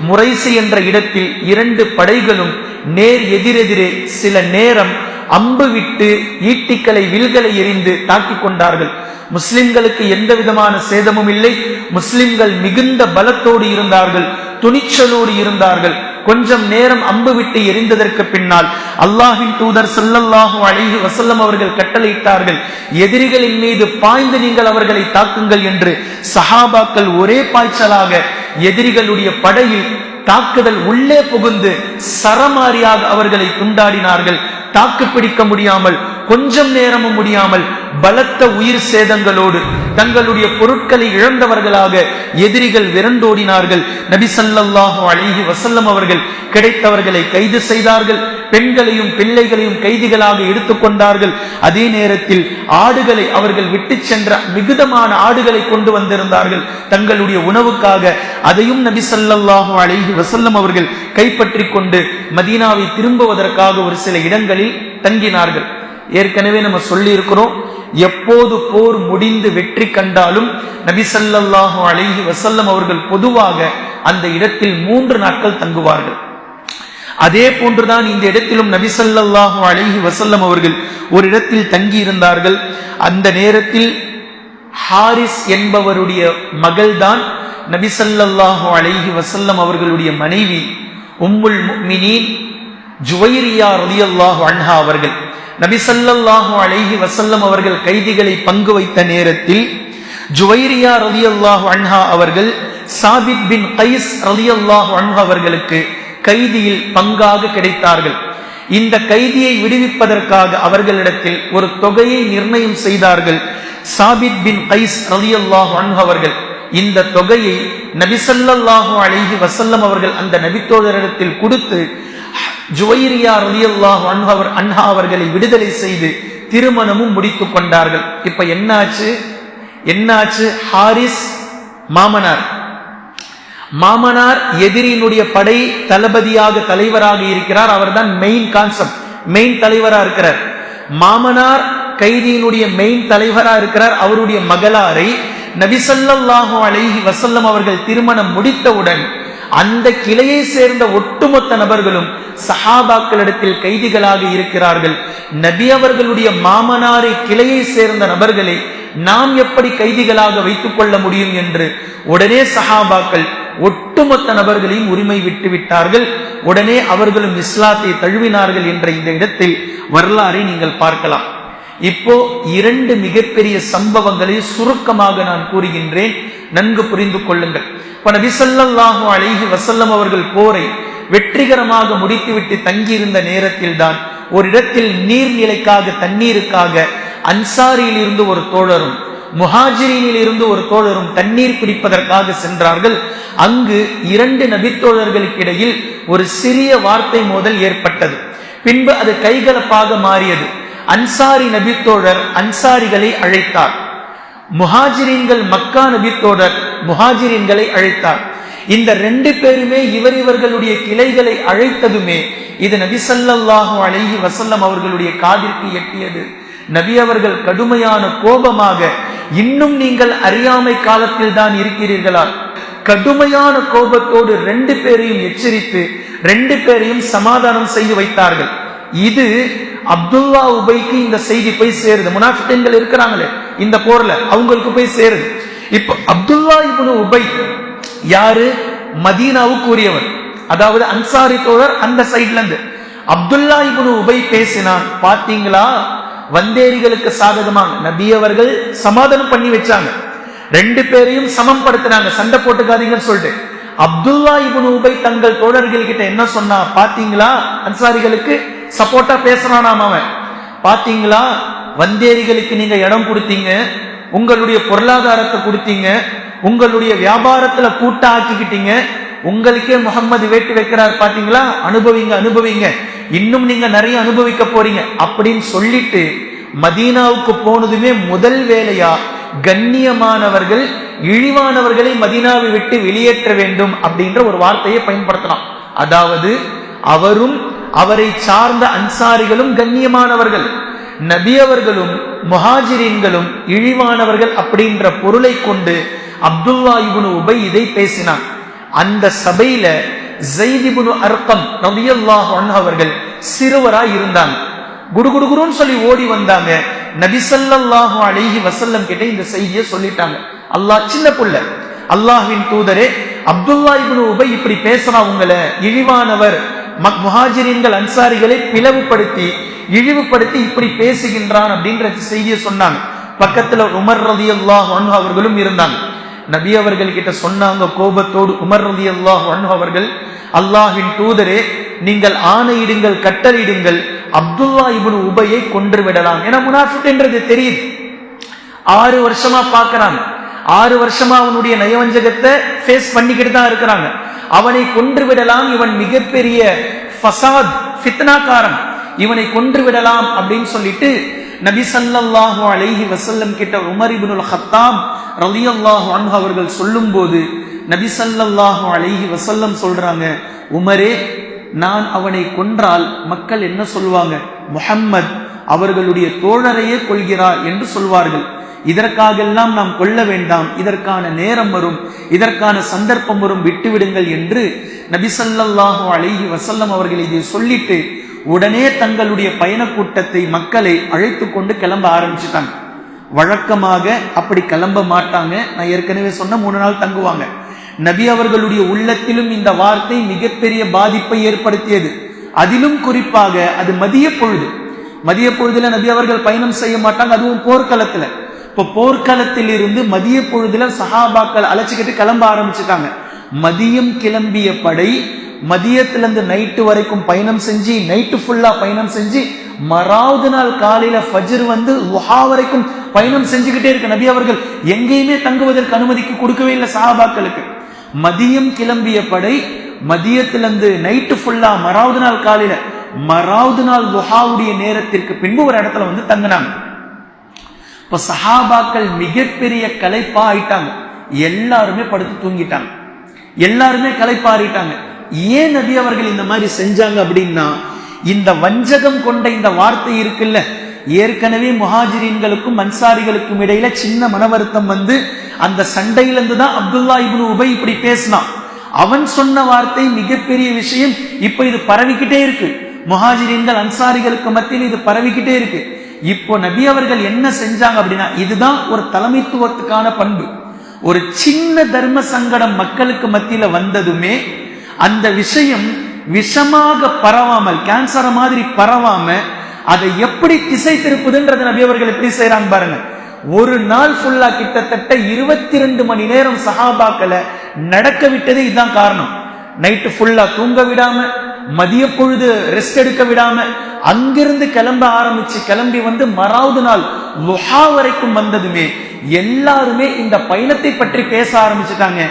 முரைசி என்ற இடத்தில் 2 படைகளும் நேர் எதிரெதிரே சில நேரம் அம்பு விட்டு ஈட்டிக்களை வில்களை எறிந்து தாக்கிக் கொண்டார்கள். முஸ்லிம்களுக்கு எந்த விதமான சேதமும் இல்லை. முஸ்லிம்கள் மிகுந்த பலத்தோடு இருந்தார்கள், துணிச்சலோடு இருந்தார்கள். கொஞ்சம் நேரம் அம்பு விட்டு எரிந்ததற்கு பின்னால் அல்லாஹ்வின் தூதர் ஸல்லல்லாஹு அலைஹி வஸல்லம் அவர்கள் கட்டளையிட்டார்கள், எதிரிகளின் மீது பாய்ந்து நீங்கள் அவர்களை தாக்குங்கள் என்று. சஹாபாக்கள் ஒரே பாய்ச்சலாக எதிரிகளுடைய படையில் தாக்குதல் உள்ளே புகுந்து சரமாரியாக அவர்களை துண்டாடினார்கள். தாக்கு பிடிக்க முடியாமல், கொஞ்சம் நேரமும் முடியாமல், பலத்த உயிர் சேதங்களோடு தங்களுடைய பொருட்களை இழந்தவர்களாக எதிரிகள் விரண்டோடினார்கள். நபி ஸல்லல்லாஹு அலைஹி வஸல்லம் அவர்கள் கிடைத்தவர்களை கைது செய்தார்கள். பெண்களையும் பிள்ளைகளையும் கைதிகளாக எடுத்துக்கொண்டார்கள். அதே நேரத்தில் ஆடுகளை அவர்கள் விட்டு சென்ற மிகுதமான ஆடுகளை கொண்டு வந்திருந்தார்கள் தங்களுடைய உணவுக்காக. அதையும் நபி ஸல்லல்லாஹு அலைஹி வஸல்லம் அவர்கள் கைப்பற்றி கொண்டு மதீனாவை திரும்புவதற்காக ஒரு சில இடங்களில் தங்கினார்கள். ஏற்கனவே நம்ம சொல்லி இருக்கிறோம், எப்போது போர் முடிந்து வெற்றி கண்டாலும் நபி ஸல்லல்லாஹு அலைஹி வஸல்லம் அவர்கள் பொதுவாக அந்த இடத்தில் 3 நாட்கள் தங்குவார்கள். அதே போன்றுதான் இந்த இடத்திலும் நபி ஸல்லல்லாஹு அலைஹி வஸல்லம் அவர்கள் ஒரு இடத்தில் தங்கி இருந்தார்கள். அந்த நேரத்தில் ஹாரிஸ் என்பவருடைய மகள்தான் நபி ஸல்லல்லாஹு அலைஹி வஸல்லம் அவர்களுடைய மனைவி உம்முல் முஃமினீன் ஜுவைரியா ரலியல்லாஹு அன்ஹா அவர்கள் நபி ஸல்லல்லாஹு அலைஹி வஸல்லம் அவர்கள் கைதிகளை பங்கு வைத்த நேரத்தில் ஜுவைரியா ரலியல்லாஹு அன்ஹா அவர்கள் சாபித் பின் கைஸ் ரலியல்லாஹு அன்ஹு அவர்களுக்கு கைதியில் பங்காக கிடைத்தார்கள். இந்த கைதியை விடுவிப்பதற்காக அவர்களிடத்தில் ஒரு தொகையை நிர்ணயம் செய்தார்கள். சாபித் பின் கைஸ் ரலியல்லாஹு அன்ஹு அவர்கள் இந்த தொகையை நபி ஸல்லல்லாஹு அலைஹி வஸல்லம் அவர்கள் அந்த நபித்தோழரிடத்தில் கொடுத்து ஜுவைரியா ரலியல்லாஹு அன்ஹா அவர்களை விடுதலை செய்து திருமணமும் முடித்துக் கொண்டார்கள். இப்ப என்னாச்சு? ஹாரிஸ் மாமனார் எதிரியினுடைய படை தளபதியாக தலைவராக இருக்கிறார். அவர்தான் மெயின் தலைவரா இருக்கிறார். மாமனார் கைதியினுடைய மெயின் தலைவரா இருக்கிறார். அவருடைய மகளாரை நபி ஸல்லல்லாஹு அலைஹி வஸல்லம் அவர்கள் திருமணம் முடித்தவுடன் அந்த கிளையை சேர்ந்த ஒட்டுமொத்த நபர்களும் சஹாபாக்களிடத்தில் கைதிகளாக இருக்கிறார்கள். நபி அவர்களுடைய மாமனாரை கிளையை சேர்ந்த நபர்களை நாம் எப்படி கைதிகளாக வைத்துக் கொள்ள முடியும் என்று உடனே சஹாபாக்கள் ஒட்டுமொத்த நபர்களையும் உரிமை விட்டு விட்டார்கள். உடனே அவர்களும் இஸ்லாத்தை தழுவினார்கள் என்ற இந்த இடத்தில் வரலாறை நீங்கள் பார்க்கலாம். இப்போ 2 மிகப்பெரிய சம்பவங்களை சுருக்கமாக நான் கூறுகின்றேன், நன்கு புரிந்து கொள்ளுங்கள். நபி ஸல்லல்லாஹு அலைஹி வஸல்லம் அவர்கள் போரை வெற்றிகரமாக முடித்துவிட்டு தங்கியிருந்த நேரத்தில் தான் ஒரு இடத்தில் நீர்நிலைக்காக தண்ணீருக்காக அன்சாரியில் இருந்து ஒரு தோழரும் முஹாஜிரினில் இருந்து ஒரு தோழரும் தண்ணீர் பிடிப்பதற்காக சென்றார்கள். அங்கு 2 நபித்தோழர்களுக்கு இடையில் ஒரு சிறிய வார்த்தை மோதல் ஏற்பட்டது. பின்பு அது கைகலப்பாக மாறியது. அன்சாரி நபித்தோழர் அன்சாரிகளை அழைத்தார். முஹாஜிரின்கள் மக்கா நபித்தோழர் முஹாஜிரின்களை அழைத்தார். இந்த 2 பேருமே இவர்களுடைய கிளைகளை அழைத்ததுமே இது நபி ஸல்லல்லாஹு அலைஹி வஸல்லம் அவர்களுடைய காதிற்கு எட்டியது. நபி அவர்கள் கடுமையான கோபமாக, இன்னும் நீங்கள் அறியாமை காலத்தில் தான் இருக்கிறீர்களா? கடுமையான கோபத்தோடு 2 பேரையும் எச்சரித்து 2 பேரையும் சமாதானம் செய்து வைத்தார்கள். இது அப்துல்லா உபைக்கு இந்த செய்தி போய் சேருது. முனாஃபிகீன்கள் இருக்கிறாங்களே இந்த போர்ல, அவங்களுக்கு போய் சேருது. இப்ப அப்துல்லா இப்னு உபை யாரு? மதீனாவுக்கு உரியவர், அதாவது அன்சாரி தோழர். அந்த சைட்ல இருந்து அப்துல்லா இப்னு உபை பேசினான். பாத்தீங்களா, வந்தேரிகளுக்கு சாதகமாக நபி அவர்கள் சமாதானம் பண்ணி வச்சாங்க. 2 பேரையும் சமம் படுத்தினாங்க, சண்டை போட்டுக்காதீங்கன்னு சொல்லிட்டு. அப்துல்லா இப்னு உபை தங்கள் தோழர்கள் கிட்ட என்ன சொன்னா, பாத்தீங்களா அன்சாரிகளுக்கு சப்போர்ட்டா பேசுறானாம் அவன். பாத்தீங்களா, வந்தேரிகளுக்கு நீங்க இடம் கொடுத்தீங்க, உங்களுடைய பொருளாதாரத்தை கொடுத்தீங்க, உங்களுடைய வியாபாரத்துல கூட்ட ஆக்கிக்கிட்டீங்க, உங்களுக்கே முகம்மது வேட்டு வைக்கிறார், பாத்தீங்களா, அனுபவிங்க, இன்னும் நீங்க நிறைய அனுபவிக்க போறீங்க அப்படின்னு சொல்லிட்டு மதீனாவுக்கு போனதுமே முதல் வேலையா கண்ணியமானவர்கள் இழிவானவர்களை மதீனாவை விட்டு வெளியேற்ற வேண்டும் அப்படின்ற ஒரு வார்த்தையை பயன்படுத்தலாம். அதாவது அவரும் அவரை சார்ந்த அன்சாரிகளும் கண்ணியமானவர்கள், நபி அவர்களும் முஹாஜிரின்களும் இழிவானவர்கள் அப்படின்ற பொருளை கொண்டு அப்துல்லா இப்னு உபை இதை பேசினான். அந்த சபையில ஸைத் இப்னு அர்கம் ரலியல்லாஹு அன்ஹு அவர்கள் சிறுவராய் இருந்தாங்க. குடுகுடுகுருன்னு சொல்லி ஓடி வந்தாங்க. நபி ஸல்லல்லாஹு அலைஹி வஸல்லம் கிட்ட இந்த செய்தியை சொல்லிட்டாங்க. அல்லாஹ் சின்ன புள்ள, அல்லாஹ்வின் தூதரே, அப்துல்லா இப்னு உபை இப்படி பேசுறா, உங்களை இழிவானவர், முஹாஜிரின்கள் அன்சாரிகளை பிளவுபடுத்தி இழிவுபடுத்தி இப்படி பேசுகின்றான் அப்படின்ற செய்தியை சொன்னாங்க. பக்கத்துல உமர் ரலியல்லாஹு அன்ஹு அவர்களும் இருந்தாங்க. நபி அவர்கள் கிட்ட சொன்னாங்க கோபத்தோடு. உமர் ரலியல்லாஹு அன்ஹு அவர்கள், அல்லாஹ்வின் தூதரே, நீங்கள் ஆணையிடுங்கள், கட்டளையிடுங்கள், அப்துல்லா இப்னு உபையை கொன்று விடலாம். ஏன்னா முனாஃபிக் என்றது தெரியுது. 6 வருஷமா பாக்குறாங்க, 6 வருஷமா அவனுடைய நயவஞ்சகத்தை ஃபேஸ் பண்ணிக்கிட்டு தான் இருக்கிறாங்க. அவனை கொன்று விடலாம், இவன் மிகப்பெரிய ஃபசாத் ஃபித்னாக்காரன், இவனை கொன்று விடலாம் அப்படின்னு சொல்லிட்டு நபி ஸல்லல்லாஹு அலைஹி வஸல்லம் கிட்ட உமர் இப்னுல் கத்தாப் ரலியல்லாஹு அன்ஹு அவர்கள் சொல்லும்போது நபி ஸல்லல்லாஹு அலைஹி வஸல்லம் சொல்றாங்க, உமரே, நான் அவனை கொன்றால் மக்கள் என்ன சொல்வாங்க? முஹம்மத் அவர்களுடைய தோழரையே கொள்கிறார் என்று சொல்வார்கள். இதற்காகெல்லாம் நாம் கொல்ல வேண்டாம், இதற்கான நேரம் வரும், இதற்கான சந்தர்ப்பம் வரும், விட்டுவிடுங்கள் என்று நபி ஸல்லல்லாஹு அலைஹி வஸல்லம் அவர்கள் இதை சொல்லிட்டு உடனே தங்களுடைய பயண கூட்டத்தை மக்களை அழைத்து கொண்டு கிளம்ப ஆரம்பிச்சுட்டாங்க. வழக்கமாக அப்படி கிளம்ப மாட்டாங்க. நான் ஏற்கனவே சொன்ன 3 நாள் தங்குவாங்க. நபி அவர்களுடைய உள்ளத்திலும் இந்த வார்த்தை மிகப்பெரிய பாதிப்பை ஏற்படுத்தியது. அதிலும் குறிப்பாக அது மதிய பொழுதுல நபி அவர்கள் பயணம் செய்ய மாட்டாங்க, அதுவும் போர்க்களத்துல. இப்போ போர்க்களத்தில் இருந்து மதிய பொழுதுல சஹாபாக்கள் அழைச்சிக்கிட்டு கிளம்ப ஆரம்பிச்சுட்டாங்க. மதியம் கிளம்பிய படை மதியத்திலிருந்து நைட்டு வரைக்கும் பயணம் செஞ்சு, நைட்டு ஃபுல்லா பயணம் செஞ்சு, மறாவது நாள் காலையில ஃபஜ்ர் லுஹா வரைக்கும் பயணம் செஞ்சுக்கிட்டே இருக்கு. நபி அவர்கள் எங்கேயுமே தங்குவதற்கு அனுமதிக்கு கொடுக்கவே இல்லை சஹாபாக்களுக்கு. மதியம் கிளம்பிய படை மதியத்திலிருந்து நைட்டு ஃபுல்லா மறாவது நாள் காலையில, மறாவது நாள் லுஹாவுடைய நேரத்திற்கு பின்பு ஒரு இடத்துல தங்கினாங்க. இப்ப சஹாபாக்கள் மிகப்பெரிய களைப்பா ஆயிட்டாங்க. எல்லாருமே படுத்து தூங்கிட்டாங்க, எல்லாருமே களைப்பாறிட்டாங்க. ஏன் நபி அவர்கள் இந்த மாதிரி செஞ்சாங்க அப்படின்னா, இந்த வஞ்சகம் கொண்ட இந்த வார்த்தை இருக்குல்ல, ஏற்கனவே முஹாஜிரீன்களுக்கும் அன்சாரிகளுக்கும் இடையில சின்ன மனவருத்தம் அந்த சண்டையிலிருந்து தான் அப்துல்லா இப்னு உபை இப்படி பேசினான். அவன் சொன்ன வார்த்தை மிகப்பெரிய விஷயம். இப்ப இது பரவிக்கிட்டே இருக்கு, முஹாஜிரீன்கள் அன்சாரிகளுக்கு மத்தியில் இது பரவிக்கிட்டே இருக்கு. இப்போ நபி அவர்கள் என்ன செஞ்சாங்க அப்படின்னா, இதுதான் ஒரு தலைமைத்துவத்துக்கான பண்பு. ஒரு சின்ன தர்ம சங்கடம் மக்களுக்கு மத்தியில வந்ததுமே அந்த விஷயம் விஷமாக பரவாமல், கேன்சர் மாதிரி பரவாம, அதை எப்படி திசை திருப்புதுன்றது நபி அவர்கள் எப்படி செய்யறாங்க பாருங்க. ஒரு நாள் ஃபுல்லா கிட்டத்தட்ட 22 மணி நேரம் சஹாபாக்களை நடக்க விட்டது இதுதான் காரணம். நைட்டு ஃபுல்லா தூங்க விடாம, மதிய பொழுது ரெஸ்ட் எடுக்க விடாம, அங்கிருந்து கிளம்ப ஆரம்பிச்சு கிளம்பி மறாவது நாள் லுஹா வரைக்கும் வந்ததுமே எல்லாருமே இந்த பயணத்தை பற்றி பேச ஆரம்பிச்சுட்டாங்க.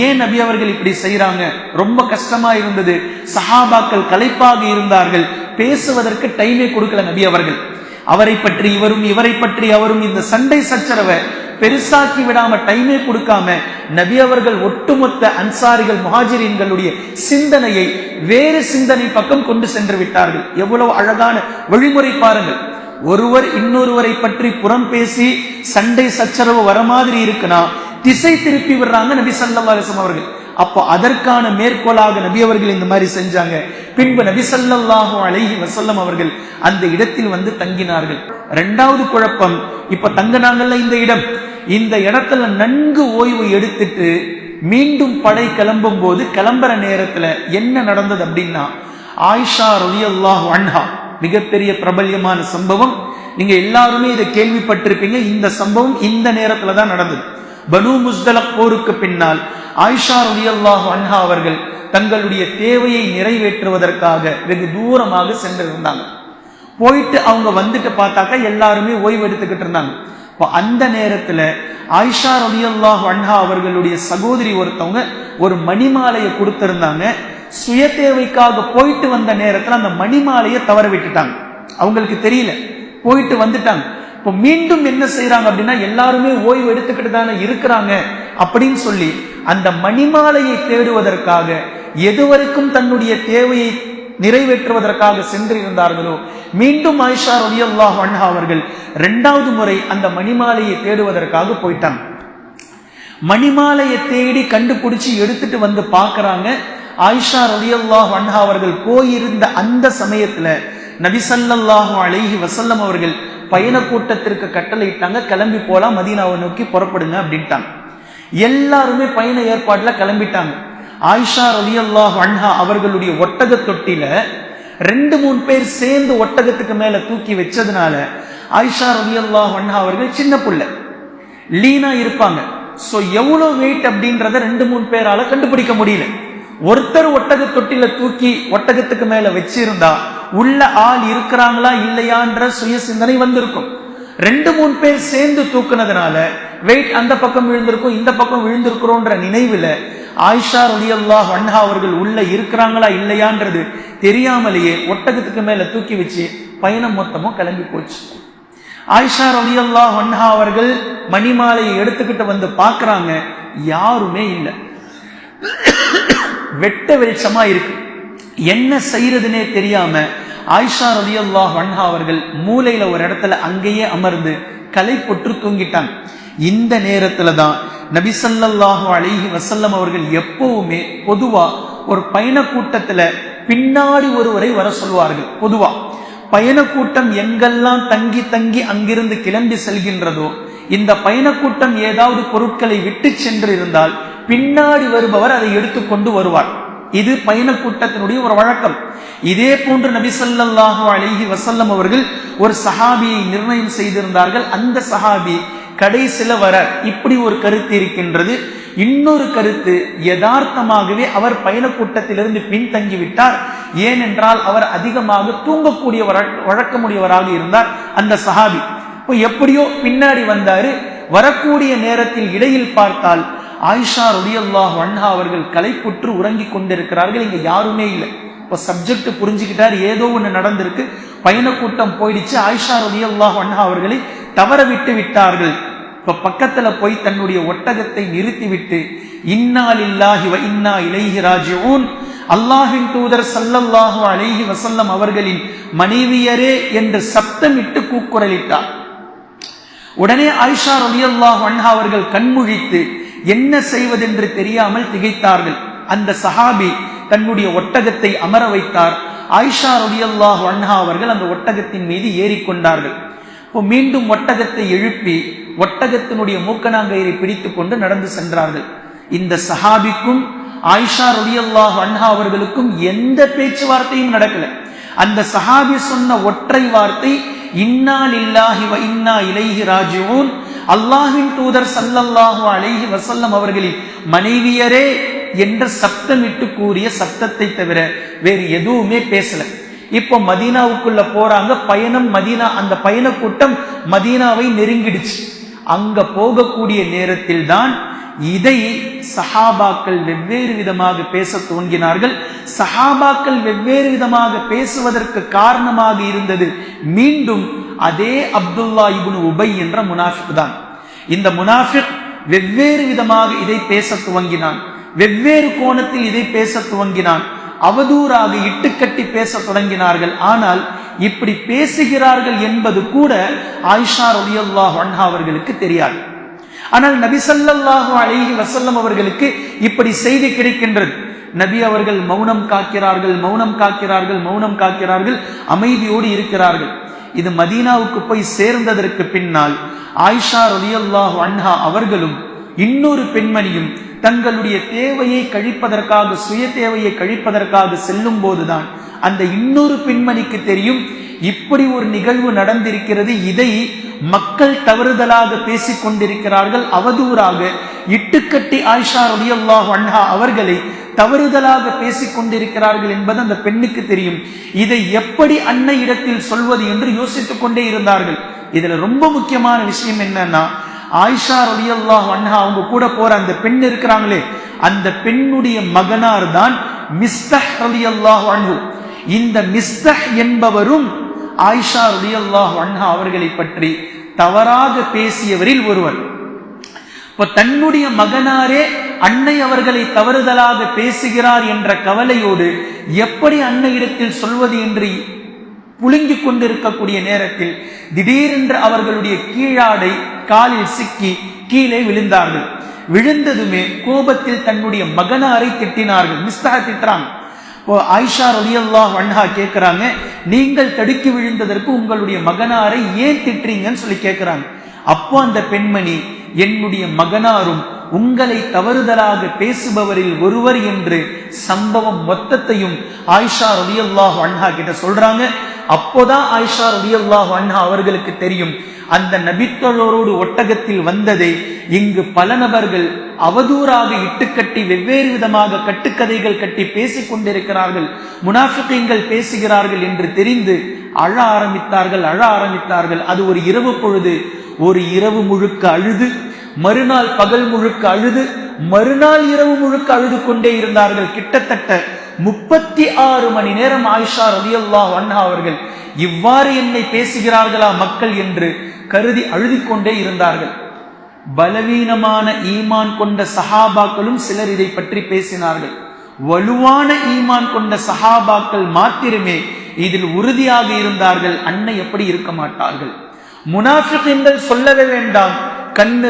ஏன் நபி அவர்கள் இப்படி செய்யறாங்க? ரொம்ப கஷ்டமா இருந்தது, சஹாபாக்கள் களைப்பாக இருந்தார்கள், பேசுவதற்கு டைமே கொடுக்கல நபி அவர்கள். அவரை பற்றி இவரும் இவரை பற்றி அவரும் இந்த சண்டை சச்சரவை பெருசாக்கி விடாம, டைமே கொடுக்காம நபி அவர்கள் ஒட்டுமொத்த அன்சாரிகள் முஹாஜிரீன்களுடைய சிந்தனையை வேறு சிந்தனை பக்கம் கொண்டு சென்று விட்டார்கள். எவ்வளவு அழகான வழிமுறை பாருங்கள். ஒருவர் இன்னொருவரை பற்றி புறம் பேசி சண்டை சச்சரவு வர மாதிரி இருக்குன்னா திசை திருப்பி விடுறாங்க நபி ஸல்லல்லாஹு அலைஹி வஸல்லம் அவர்கள். அப்போ அதற்கான மேற்கோளாக நபி அவர்கள் இந்த மாதிரி செஞ்சாங்க. பின்பு நபி ஸல்லல்லாஹு அலைஹி வஸல்லம் அவர்கள் அந்த இடத்தில் தங்கினார்கள். இரண்டாவது குழப்பம், இப்ப தங்கினாங்கல்ல இந்த இடத்துல நன்கு ஓய்வு எடுத்துட்டு மீண்டும் படை கிளம்பும் போது கிளம்புற நேரத்துல என்ன நடந்தது அப்படின்னா, ஆயிஷா ரலியல்லாஹு அன்ஹா, மிகப்பெரிய பிரபல்யமான சம்பவம், நீங்க எல்லாருமே இதை கேள்விப்பட்டிருப்பீங்க. இந்த சம்பவம் இந்த நேரத்துல தான் நடந்தது. பனு முஸ்தலக் போருக்கு பின்னால் ஆயிஷா ரலியல்லாஹு அன்ஹா அவர்கள் தங்களுடைய தேவையை நிறைவேற்றுவதற்காக வெகு தூரமாக சென்றிருந்தாங்க. போயிட்டு அவங்க பார்த்தாக்கா எல்லாருமே ஓய்வு எடுத்துக்கிட்டு இருந்தாங்க. அந்த நேரத்துல ஆயிஷா ரலியல்லாஹு அன்ஹா அவர்களுடைய சகோதரி ஒருத்தவங்க ஒரு மணிமாலையை கொடுத்திருந்தாங்க. சுய தேவைக்காக போயிட்டு வந்த நேரத்துல அந்த மணிமாலையை தவற விட்டுட்டாங்க. அவங்களுக்கு தெரியல, போயிட்டு வந்துட்டாங்க. இப்போ மீண்டும் என்ன செய்யறாங்க அப்படின்னா, எல்லாருமே ஓய்வு எடுத்துக்கிட்டு தானே இருக்கிறாங்க அப்படின்னு சொல்லி அந்த மணிமாலையை தேடுவதற்காக எதுவரைக்கும் தன்னுடைய தேவையை நிறைவேற்றுவதற்காக சென்றிருந்தார்களோ, மீண்டும் ஆயிஷா ரலியல்லாஹு அன்ஹா அவர்கள் இரண்டாவது முறை அந்த மணிமாலையை தேடுவதற்காக போயிட்டாங்க. மணிமாலையை தேடி கண்டுபிடிச்சு எடுத்துட்டு பார்க்கறாங்க. ஆயிஷா ரலியல்லாஹு அன்ஹா அவர்கள் போயிருந்த அந்த சமயத்துல நபி ஸல்லல்லாஹு அலைஹி வஸல்லம் அவர்கள் பயண கூட்டத்திற்கு கட்டளையிட்டாங்க, கிளம்பி போலாம், மதீனாவை நோக்கி புறப்படுங்க அப்படின்ட்டாங்க. எல்லாருமே பயண ஏற்பாடுல கிளம்பிட்டாங்க. ஆயிஷா ரலியல்லாஹு அன்ஹா அவர்களுடைய ஒட்டக தொட்டில 2-3 பேர் சேர்ந்து ஒட்டகத்துக்கு மேல தூக்கி வச்சதுனால ஆயிஷா ரலியல்லாஹு அன்ஹா அவர்கள் சின்ன புள்ள, லீனா இருப்பாங்க. சோ எவ்வளவு வெயிட் அப்படின்றத 2-3 பேரால கண்டுபிடிக்க முடியல. ஒருத்தர் ஒட்டக தொட்டில தூக்கி ஒட்டகத்துக்கு மேல வச்சிருந்தா உள்ள ஆள் இருக்கிறாங்களா இல்லையான்ற சுய சிந்தனை வந்திருக்கும். 2-3 பேர் சேர்ந்து தூக்குனதுனால வெயிட் அந்த பக்கம் விழுந்திருக்கும், இந்த பக்கம் விழுந்திருக்கிறோன்ற நினைவுல ஆயிஷா ரலியல்லாஹு அன்ஹா அவர்கள் உள்ள இருக்கிறாங்களா இல்லையான்றது தெரியாமலேயே ஒட்டகத்துக்கு மேல தூக்கி வச்சு பயணம் மொத்தமும் கிளம்பி போச்சு. ஆயிஷா ரலியல்லாஹு அன்ஹா அவர்கள் மணிமாலையை எடுத்துக்கிட்டு பார்க்கறாங்க, யாருமே இல்லை, வெட்ட வெளிச்சமா இருக்கு. என்ன செய்யறதுனே தெரியாம ஆயிஷா ரலியல்லாஹு அன்ஹா அவர்கள் மூலையில ஒரு இடத்துல அங்கேயே அமர்ந்து களைப்புற்று தூங்கிட்டாங்க. இந்த நேரத்துல தான் நபி ஸல்லல்லாஹு அலைஹி வஸல்லம் அவர்கள் எப்பவுமே பொதுவா ஒரு பயண கூட்டத்துல பின்னாடி ஒருவரை வர சொல்வார்கள். பொதுவா பயண கூட்டம் எங்கெல்லாம் தங்கி தங்கி அங்கிருந்து கிளம்பி செல்கின்றதோ, இந்த பயணக்கூட்டம் ஏதாவது பொருட்களை விட்டு சென்று இருந்தால் பின்னாடி வருபவர் அதை எடுத்துக்கொண்டு வருவார். இது பயணக்கூட்டத்தினுடைய ஒரு வழக்கம். இதே போன்று நபி ஸல்லல்லாஹு அலைஹி வஸல்லம் அவர்கள் ஒரு சஹாபியை நிர்ணயம் செய்திருந்தார்கள். அந்த சஹாபி கடைசில வர இப்படி ஒரு கருத்து இருக்கின்றது. இன்னொரு கருத்து, யதார்த்தமாகவே அவர் பயணக்கூட்டத்திலிருந்து பின்தங்கிவிட்டார். ஏனென்றால் அவர் அதிகமாக தூங்கக்கூடிய வழக்கமுடையவராக இருந்தார் அந்த சஹாபி. இப்போ எப்படியோ பின்னாடி வந்தாரு. வரக்கூடிய நேரத்தில் இடையில் பார்த்தால் ஆயிஷா ரலியல்லாஹு அன்ஹா அவர்கள் களைப்புற்று உறங்கிக் கொண்டிருக்கிறார்கள். இங்க யாருமே இல்லை. இப்போ சப்ஜெக்ட் புரிஞ்சுக்கிட்டார், ஏதோ ஒன்று நடந்திருக்கு, பயணக்கூட்டம் போயிடுச்சு, ஆயிஷா ரலியல்லாஹு அன்ஹா அவர்களை தவற விட்டு விட்டார்கள். இப்ப பக்கத்துல போய் தன்னுடைய ஒட்டகத்தை நிறுத்திவிட்டு இன்னா லில்லாஹி வ இன்னா இலைஹி ராஜிஊன், அல்லாஹ்வின் தூதர் ஸல்லல்லாஹு அலைஹி வஸல்லம் அவர்களின் மனைவியரே என்று சப்தமிட்டு கூக்குரலிட்டார். உடனே ஆயிஷா ரலியல்லாஹு அன்ஹா அவர்கள் கண்முழித்து என்ன செய்வதென்று தெரியாமல் திகைத்தார்கள். அந்த சஹாபி தன்னுடைய ஒட்டகத்தை அமர வைத்தார். ஆயிஷா ரலியல்லாஹு அன்ஹா அவர்கள் அந்த ஒட்டகத்தின் மீது ஏறிக்கொண்டார்கள். மீண்டும் ஒட்டகத்தை எழுப்பி ஒட்டகத்தினுடைய மூக்கணாங்கயிறை பிடித்துக் கொண்டு நடந்து சென்றார்கள். இந்த சஹாபிக்கும் ஆயிஷா ரலியல்லாஹு அன்ஹா அவர்களுக்கும் எந்த பேச்சுவார்த்தையும் நடக்கல. அந்த சஹாபி சொன்ன ஒற்றை வார்த்தை இன்னா லில்லாஹி வ இன்னா இலைஹி ராஜிஊன், அல்லாஹ்வின் தூதர் ஸல்லல்லாஹு அலைஹி வஸல்லம் அவர்களின் மனைவியரே என்ற சப்தமிட்டு கூறிய சப்தத்தை தவிர வேறு எதுவுமே பேசல. இப்போ மதீனாவுக்குள்ள போறாங்க. பயணம் மதீனா, அந்த பயண கூட்டம் மதீனாவை நெருங்கிடுச்சு. அங்க போகக்கூடிய நேரத்தில் தான் இதை சஹாபாக்கள் வெவ்வேறு விதமாக பேச துவங்கினார்கள். சஹாபாக்கள் வெவ்வேறு விதமாக பேசுவதற்கு காரணமாக இருந்தது மீண்டும் அதே அப்துல்லா இப்னு உபை என்ற முனாஃபிக் தான். இந்த முனாஃபிக் வெவ்வேறு விதமாக இதை பேச துவங்கினான். வெவ்வேறு கோணத்தில் இதை பேச துவங்கினான். அவதூறாக இட்டுக்கட்டி பேச தொடங்கினார்கள். ஆனால் இப்படி பேசுகிறார்கள் என்பது கூட ஆயிஷா ரலியல்லாஹு அன்ஹா அவர்களுக்கு தெரியாது. ஆனால் நபி ஸல்லல்லாஹு அலைஹி வஸல்லம் அவர்களுக்கு இப்படி செய்தி கிடைக்கின்றது. நபி அவர்கள் மௌனம் காக்கிறார்கள், மௌனம் காக்கிறார்கள், மௌனம் காக்கிறார்கள், அமைதியோடு இருக்கிறார்கள். இது மதீனாவுக்கு போய் சேர்ந்ததற்கு பின்னால் ஆயிஷா ரலியல்லாஹு அன்ஹா அவர்களும் இன்னொரு பெண்மணியும் தங்களுடைய தேவையை கழிப்பதற்காக, சுய தேவையை கழிப்பதற்காக செல்லும் போதுதான் அந்த இன்னொரு பெண்மணிக்கு தெரியும் இப்படி ஒரு நிகழ்வு நடந்திருக்கிறது. இதை மக்கள் தவறுதலாக பேசிக் கொண்டிருக்கிறார்கள், அவதூறாக இட்டுக்கட்டி ஆயிஷா ரலியல்லாஹு அன்ஹா அவர்களை தவறுதலாக பேசிக் கொண்டிருக்கிறார்கள் என்பது அந்த பெண்ணுக்கு தெரியும். இதை எப்படி அன்னை இடத்தில் சொல்வது என்று யோசித்துக் கொண்டே இருந்தார்கள். இதுல ரொம்ப முக்கியமான விஷயம் என்னன்னா, ஆயிஷா ரலியல்லாஹு அன்ஹா அவங்க கூட போற அந்த பெண் இருக்கிறாங்களே, அந்த பெண்ணுடைய மகனார் தான் மிஸ்தஹ் ரலியல்லாஹு அன்ஹு. இந்த மிஸ்தஹ் என்பவரும் ஆயிஷா ரலியல்லாஹு அன்ஹா அவர்களை பற்றி தவறாக பேசியவரில் ஒருவர். இப்போ தன்னுடைய மகனாரே அன்னை அவர்களை தவறுதலாக பேசுகிறார் என்ற கவலையோடு எப்படி அன்னை இடத்தில் சொல்வது என்று புழுங்கிக் கொண்டிருக்கக்கூடிய நேரத்தில் திடீரென்று அவர்களுடைய கீழாடை காலில் சிக்கி கீழே விழுந்தார்கள். விழுந்ததுமே கோபத்தில் தன்னுடைய மகனாரை திட்டினார்கள். மிஸ்தஹ் திட்டுறாங்க. ஆயிஷா ரலியல்லாஹு அன்ஹா கேட்கிறாங்க, நீங்கள் தடுக்கி விழுந்ததற்கு உங்களுடைய மகனாரை ஏன் திட்டுறீங்கன்னு சொல்லி கேட்கிறாங்க. அப்போ அந்த பெண்மணி, என்னுடைய மகனாரும் உங்களை தவறுதலாக பேசுபவரில் ஒருவர் என்று சம்பவம் மொத்தத்தையும் ஆயிஷா ரலியல்லாஹு அன்ஹா கிட்ட சொல்றாங்க. அப்போதான் ஆயிஷா ரலியல்லாஹு அன்ஹா அவர்களுக்கு தெரியும், அந்த நபித்தோழரோடு ஒட்டகத்தில் வந்ததை இங்கு பல நபர்கள் அவதூறாக இட்டுக்கட்டி வெவ்வேறு விதமாக கட்டுக்கதைகள் கட்டி பேசிக் கொண்டிருக்கிறார்கள், முனாஃபிகீன்கள் பேசுகிறார்கள் என்று தெரிந்து அழ ஆரம்பித்தார்கள். அது ஒரு இரவு பொழுது, ஒரு இரவு முழுக்க அழுது, மறுநாள் பகல் முழுக்க அழுது, மறுநாள் இரவு முழுக்க அழுது கொண்டே இருந்தார்கள். கிட்டத்தட்ட 36 மணி நேரம் ஆயிஷா ரலியல்லாஹு அன்ஹா அவர்கள் இவ்வாறு என்னை பேசுகிறார்களா மக்கள் என்று கருதி அழுதிக்கொண்டே இருந்தார்கள். பலவீனமான ஈமான் கொண்ட சஹாபாக்களும் சிலர் இதை பற்றி பேசினார்கள். வலுவான ஈமான் கொண்ட சஹாபாக்கள் மாத்திரமே இதில் உறுதியாக இருந்தார்கள். அன்னை எப்படி இருக்க மாட்டார்கள்? முனாஃபிகீன்கள் சொல்லவே வேண்டாம், கண்ணு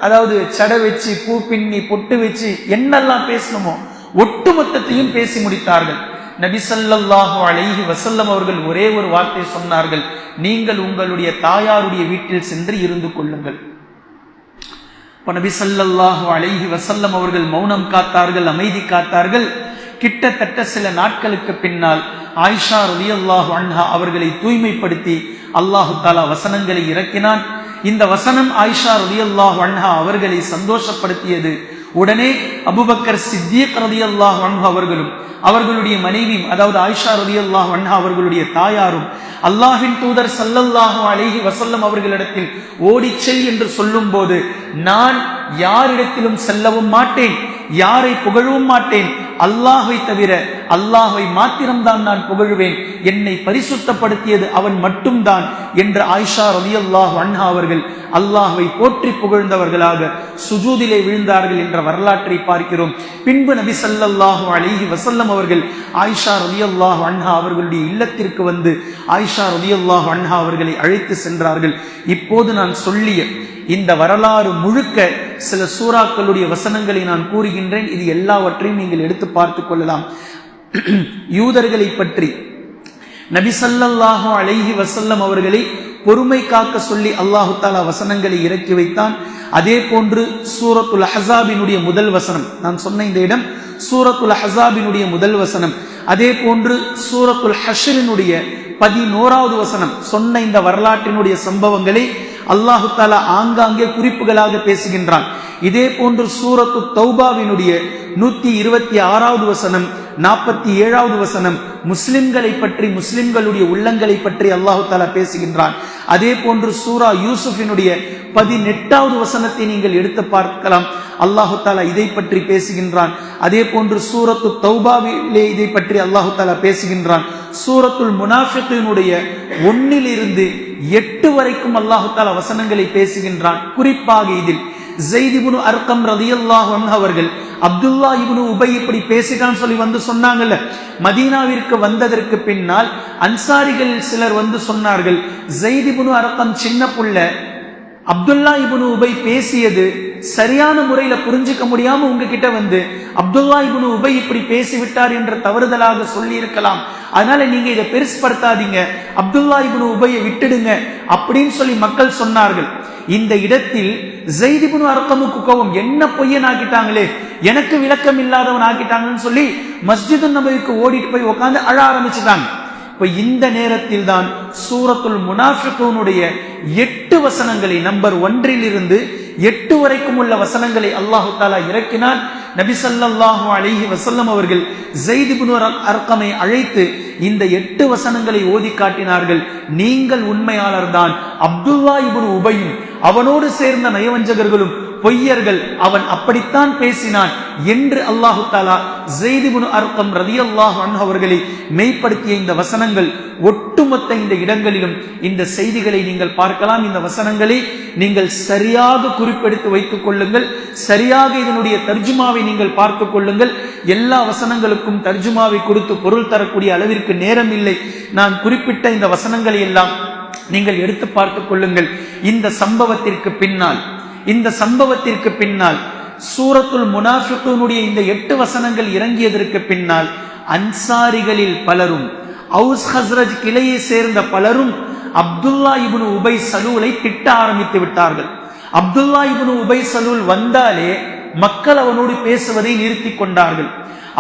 அதாவது சடை வச்சு, பூ பின்னி, பொட்டு வச்சு என்னெல்லாம் பேசணுமோ ஒட்டுமொத்தத்தையும் பேசி முடித்தார்கள். நபி ஸல்லல்லாஹு அலைஹி வஸல்லம் அவர்கள் ஒரே ஒரு வார்த்தை சொன்னார்கள், நீங்கள் உங்களுடைய தாயாருடைய வீட்டில் சென்று இருந்து கொள்ளுங்கள். நபி ஸல்லல்லாஹு அலைஹி வஸல்லம் அவர்கள் மௌனம் காத்தார்கள், அமைதி காத்தார்கள். கிட்டத்தட்ட சில நாட்களுக்கு பின்னால் ஆயிஷா ரலியல்லாஹு அன்ஹா அவர்களை தூய்மைப்படுத்தி அல்லாஹு தஆலா வசனங்களை இறக்கினான். இந்த வசனம் ஆயிஷா ரலியல்லாஹு அன்ஹா அவர்களை சந்தோஷப்படுத்தியது. உடனே அபூபக்கர் சித்தீக் ரலியல்லாஹு அன்ஹு அவர்களும் அவர்களுடைய மனைவியும், அதாவது ஆயிஷா ரலியல்லாஹு அன்ஹா அவர்களுடைய தாயாரும் அல்லாஹ்வின் தூதர் ஸல்லல்லாஹு அலைஹி வஸல்லம் அவர்களிடத்தில் ஓடிச் செல் என்று சொல்லும் போது, நான் யாரிடத்திலும் செல்லவும் மாட்டேன், யாரை புகழவும் மாட்டேன், அல்லாஹ்வை தவிர அல்லாஹ்வை மாத்திரம்தான் நான் புகழுவேன், என்னை பரிசுத்தப்படுத்தியது அவன் மட்டும்தான் என்று ஆயிஷா ரலியல்லாஹு அன்ஹா அவர்கள் அல்லாஹ்வை போற்றி புகழ்ந்தவர்களாக சுஜூதிலே விழுந்தார்கள் என்ற வரலாற்றை பார்க்கிறோம். பின்பு நபி ஸல்லல்லாஹு அலைஹி வஸல்லம் அவர்கள் ஆயிஷா ரலியல்லாஹு அன்ஹா அவர்களுடைய இல்லத்திற்கு வந்து ஆயிஷா ரலியல்லாஹு அன்ஹா அவர்களை அழைத்து சென்றார்கள். இப்போது நான் சொல்லிய இந்த வரலாறு முழுக்க சில சூறாக்களுடைய வசனங்களை நான் கூறுகின்றேன். இது எல்லாவற்றையும் நீங்கள் எடுத்து பார்த்து கொள்ளலாம். யூதர்களை பற்றி நபி ஸல்லல்லாஹு அலைஹி வஸல்லம் அவர்களை பொறுமை காக்க சொல்லி அல்லாஹு தஆலா வசனங்களை இறக்கி வைத்தான். அதே போன்று சூரத்துல் அஹ்ஸாபினுடைய முதல் வசனம், நான் சொன்ன இந்த இடம் சூரத்துல் அஹ்ஸாபினுடைய முதல் வசனம். அதே போன்று சூரத்துல் ஹஷ்ரினுடைய 11வது வசனம் சொன்ன இந்த வரலாற்றினுடைய சம்பவங்களை அல்லாஹு தஆலா ஆங்காங்கே குறிப்புகளாக பேசுகின்றான். இதே போன்று சூரத்து தௌபாவினுடைய 126வது வசனம், 47வது வசனம் முஸ்லிம்களை பற்றி, முஸ்லிம்களுடைய உள்ளங்களை பற்றி அல்லாஹு தஆலா பேசுகின்றான். அதே போன்று சூரா யூசுஃபினுடைய 18வது வசனத்தை நீங்கள் எடுத்து பார்க்கலாம். அல்லாஹு தஆலா இதை பற்றி பேசுகின்றான். அதே போன்று சூரத்து தௌபாவிலே இதை பற்றி அல்லாஹு தஆலா பேசுகின்றான். சூரத்துல் முனாஃபிகீனுடைய 1 to 8 வரைக்கும் அல்லாஹு தஆலா வசனங்களை பேசுகின்றான். குறிப்பாக இதில் ஸைத் இப்னு அர்கம் ரலியல்லாஹு அன்ஹு அவர்கள் அப்துல்லா இப்னு உபை இப்படி பேசிட்டான்னு சொல்லி வந்து சொன்னாங்கல்ல. மதீனாவிற்கு வந்ததற்கு பின்னால் அன்சாரிகள் சிலர் வந்து சொன்னார்கள், ஸைத் இப்னு அர்கம் சின்ன புள்ள, அப்துல்லா இப்னு உபை பேசியது சரியான முறையில புரிஞ்சுக்க முடியாம உங்ககிட்ட வந்து அப்துல்லா இப்னு உபை இப்படி பேசிவிட்டார் என்ற தவறுதலாக சொல்லி இருக்கலாம், அதனால நீங்க இதை பெருசுபடுத்தாதீங்க, அப்துல்லா இப்னு உபையை விட்டுடுங்க அப்படின்னு சொல்லி மக்கள் சொன்னார்கள். இந்த இடத்தில் ஸைத் இப்னு அர்கமுக்கு கோபம், என்ன பொய்யன் ஆக்கிட்டாங்களே, எனக்கு விளக்கம் இல்லாதவன் ஆக்கிட்டாங்கன்னு சொல்லி மஸ்ஜிது நபவிக்கு ஓடிட்டு போய் உட்கார்ந்து அழ ஆரம்பிச்சுட்டாங்க. இப்ப இந்த நேரத்தில் தான் சூரத்துல் முனாஃபிகூனுடைய 8 வசனங்களை, நம்பர் 1 to 8 வரைக்கும் உள்ள வசனங்களை அல்லாஹு தஆலா இறக்கினான். நபி ஸல்லல்லாஹு அலைஹி வஸல்லம் அவர்கள் ஸைத் இப்னு அர்கமை அழைத்து இந்த 8 வசனங்களை ஓதி காட்டினார்கள். நீங்கள் உண்மையாளர் தான், அப்துல்லா இப்னு உபையும் அவனோடு சேர்ந்த நயவஞ்சகர்களும் பொய்யர்கள், அவன் அப்படித்தான் பேசினான் என்று அல்லாஹு தஆலா ஸைத் இப்னு அர்கம் ரலியல்லாஹு அன்ஹு அவர்களை மெய்ப்படுத்திய இந்த வசனங்கள் ஒட்டுமொத்த இந்த இடங்களிலும் இந்த செய்திகளை நீங்கள் பார்க்கலாம். இந்த வசனங்களை நீங்கள் சரியாக குறிப்பெடுத்து வைத்துக் கொள்ளுங்கள், சரியாக இதனுடைய தர்ஜுமாவை நீங்கள் பார்த்துக் கொள்ளுங்கள். எல்லா வசனங்களுக்கும் தர்ஜுமாவை கொடுத்து பொருள் தரக்கூடிய அளவிற்கு நேரம் இல்லை. நான் குறிப்பிட்ட இந்த வசனங்களை எல்லாம் நீங்கள் எடுத்து பார்த்துக் கொள்ளுங்கள். இந்த சம்பவத்திற்கு பின்னால் சூரத்துல் முனாஃபிகூனுடைய இந்த 8 வசனங்கள் இறங்கியதற்கு பின்னால் அன்சாரிகளில் பலரும், அவுஸ் ஹஸ்ரஜ் கிளையை சேர்ந்த பலரும் அப்துல்லா இப்னு உபை சலூலை திட்ட ஆரம்பித்து விட்டார்கள். அப்துல்லா இப்னு உபை சலூல் வந்தாலே மக்கள் அவனோடு பேசுவதை நிறுத்தி கொண்டார்கள்.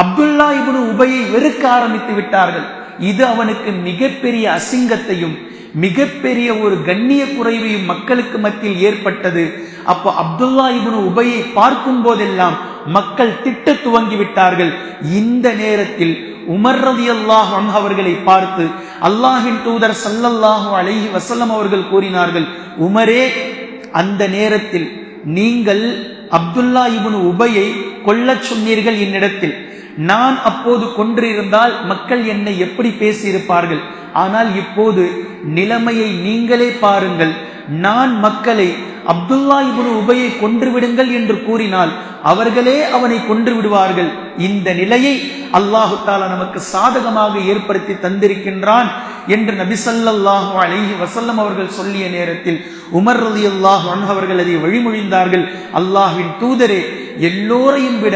அப்துல்லா இப்னு உபையை வெறுக்க ஆரம்பித்து விட்டார்கள். இது அவனுக்கு மிகப்பெரிய அசிங்கத்தையும் மிகப்பெரிய ஒரு கண்ணிய குறைவையும் மக்களுக்கு மத்தியில் ஏற்பட்டது. அப்போ அப்துல்லா இப்னு உபையை பார்க்கும் போதெல்லாம் மக்கள் திட்ட துவங்கி விட்டார்கள். இந்த நேரத்தில் உமர் ரலியல்லாஹு அன்ஹு அவர்களை பார்த்து அல்லாஹ்வின் தூதர் ஸல்லல்லாஹு அலைஹி வஸல்லம் அவர்கள் கூறினார்கள், உமரே, அந்த நேரத்தில் நீங்கள் அப்துல்லா இப்னு உபையை கொல்லச் சொன்னீர்கள் என்னிடத்தில். நான் அப்போது கொன்றிருந்தால் மக்கள் என்னை எப்படி பேசியிருப்பார்கள். ஆனால் இப்போது நிலைமையை நீங்களே பாருங்கள். நான் மக்களை அப்துல்லா இப்னு உபையை கொன்று விடுங்கள் என்று கூறினால் அவர்களே அவனை கொன்று விடுவார்கள். இந்த நிலையை அல்லாஹு தஆலா நமக்கு சாதகமாக ஏற்படுத்தி தந்திருக்கின்றான் என்று நபி ஸல்லல்லாஹு அலைஹி வஸல்லம் அவர்கள் சொல்லிய நேரத்தில் உமர் ரலியல்லாஹு அன்ஹு அவர்கள் அதை வழிமொழிந்தார்கள், அல்லாஹ்வின் தூதரே, எல்லோரையும் விட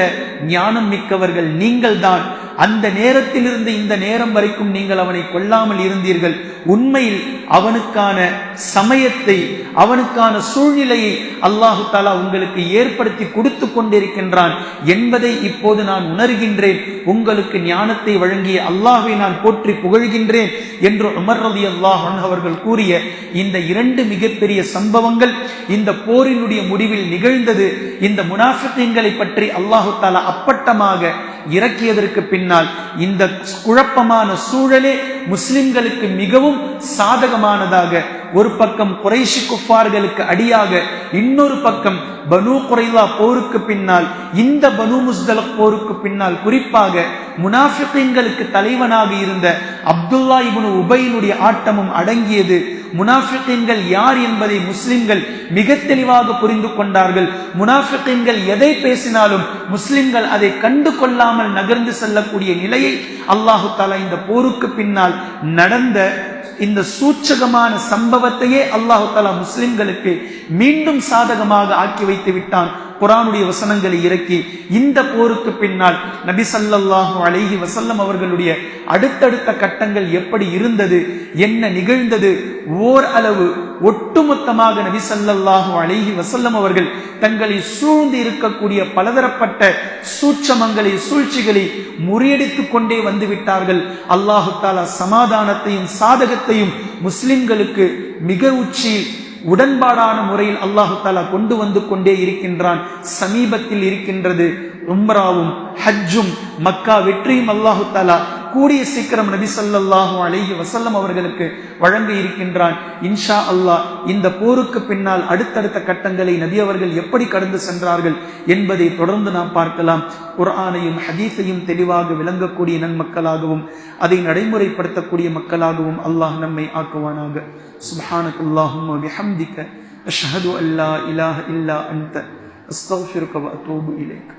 ஞானம் மிக்கவர்கள் நீங்கள்தான். அந்த நேரத்திலிருந்து இந்த நேரம் வரைக்கும் நீங்கள் அவனை கொல்லாமல் இருந்தீர்கள். உண்மையில் அவனுக்கான சமயத்தை, அவனுக்கான சூழ்நிலையை அல்லாஹு தஆலா உங்களுக்கு ஏற்படுத்தி கொடுத்து கொண்டிருக்கின்றான் என்பதை இப்போது நான் உணர்கின்றேன். உங்களுக்கு ஞானத்தை வழங்கிய அல்லாஹ்வை நான் போற்றி புகழ்கின்றேன் என்று உமர் ரலியல்லாஹு அன்ஹு அவர்கள் கூறிய இந்த இரண்டு மிகப்பெரிய சம்பவங்கள் இந்த போரினுடைய முடிவில் நிகழ்ந்தது. இந்த முனாஃபிகீன்களை பற்றி அல்லாஹு தஆலா அப்பட்டமாக இறக்கியதற்கு பின்னால் இந்த குழப்பமான சூழலே முஸ்லிம்களுக்கு மிகவும் சாதகமானதாக, ஒரு பக்கம் குறைஷி குஃபார்களுக்கு அடியாக, இன்னொரு பக்கம் பனு குரைலா போருக்கு பின்னால், இந்த பனு முஸ்தலக் போருக்கு பின்னால் குறிப்பாக முனாஃபிகீன்களுக்கு தலைவனாக இருந்த அப்துல்லா இப்னு உபையினுடைய ஆட்டமும் அடங்கியது. முனாஃபிகீன்கள் யார் என்பதை முஸ்லிம்கள் மிக தெளிவாக புரிந்து கொண்டார்கள். முனாஃபிகீன்கள் எதை பேசினாலும் முஸ்லிம்கள் அதை கண்டு கொள்ளாமல் நகர்ந்து செல்லக்கூடிய நிலையை அல்லாஹு தஆலா இந்த போருக்கு பின்னால் நடந்த இந்த சூச்சகமான சம்பவத்தையே அல்லாஹு தஆலா முஸ்லிம்களுக்கு மீண்டும் சாதகமாக ஆக்கி வைத்து விட்டான். குர்ஆனுடைய வசனங்களை இறக்கி இந்த போருக்கு பின்னால் நபி ஸல்லல்லாஹு அலைஹி வஸல்லம் அவர்களுடைய அடுத்தடுத்த கட்டங்கள் எப்படி இருந்தது, என்ன நிகழ்ந்தது, ஓர் அளவு ஒட்டுமொத்தமாக நபி ஸல்லல்லாஹு அலைஹி வஸல்லம் அவர்கள் தங்களை சூழ்ந்து இருக்கக்கூடிய பலதரப்பட்ட சூட்சமங்களை, சூழ்ச்சிகளை முறியடித்துக் கொண்டே வந்து விட்டார்கள். அல்லாஹு தஆலா சமாதானத்தையும் சாதகத்தையும் முஸ்லிம்களுக்கு மிக உச்சியில் உடன்பாடான முறையில் அல்லாஹு தஆலா கொண்டு வந்து கொண்டே இருக்கின்றான். சமீபத்தில் இருக்கின்றது உம்ராவும் ஹஜ்ஜும் மக்கா வெற்றியும் அல்லாஹு தஆலா கூடிய சீக்கிரம் நபி ஸல்லல்லாஹு அலைஹி வஸல்லம் அவர்களுக்கு வழங்க இருக்கின்றான். இன்ஷா அல்லாஹ் இந்த போருக்கு பின்னால் அடுத்தடுத்த கட்டங்களை நபி அவர்கள் எப்படி கடந்து சென்றார்கள் என்பதை தொடர்ந்து நாம் பார்க்கலாம். குர்ஆனையும் ஹதீஸையும் தெளிவாக விளங்கக்கூடிய நன்மக்களாகவும் அதை நடைமுறைப்படுத்தக்கூடிய மக்களாகவும் அல்லாஹ் நம்மை ஆக்குவானாக. சுப்ஹானக்கல்லாஹும்ம பிஹம்திக அஷ்ஹது அல்லா இலாஹ இல்லா அன்த அஸ்தக்ஃபிருக வ அத்தூபு இலைக்.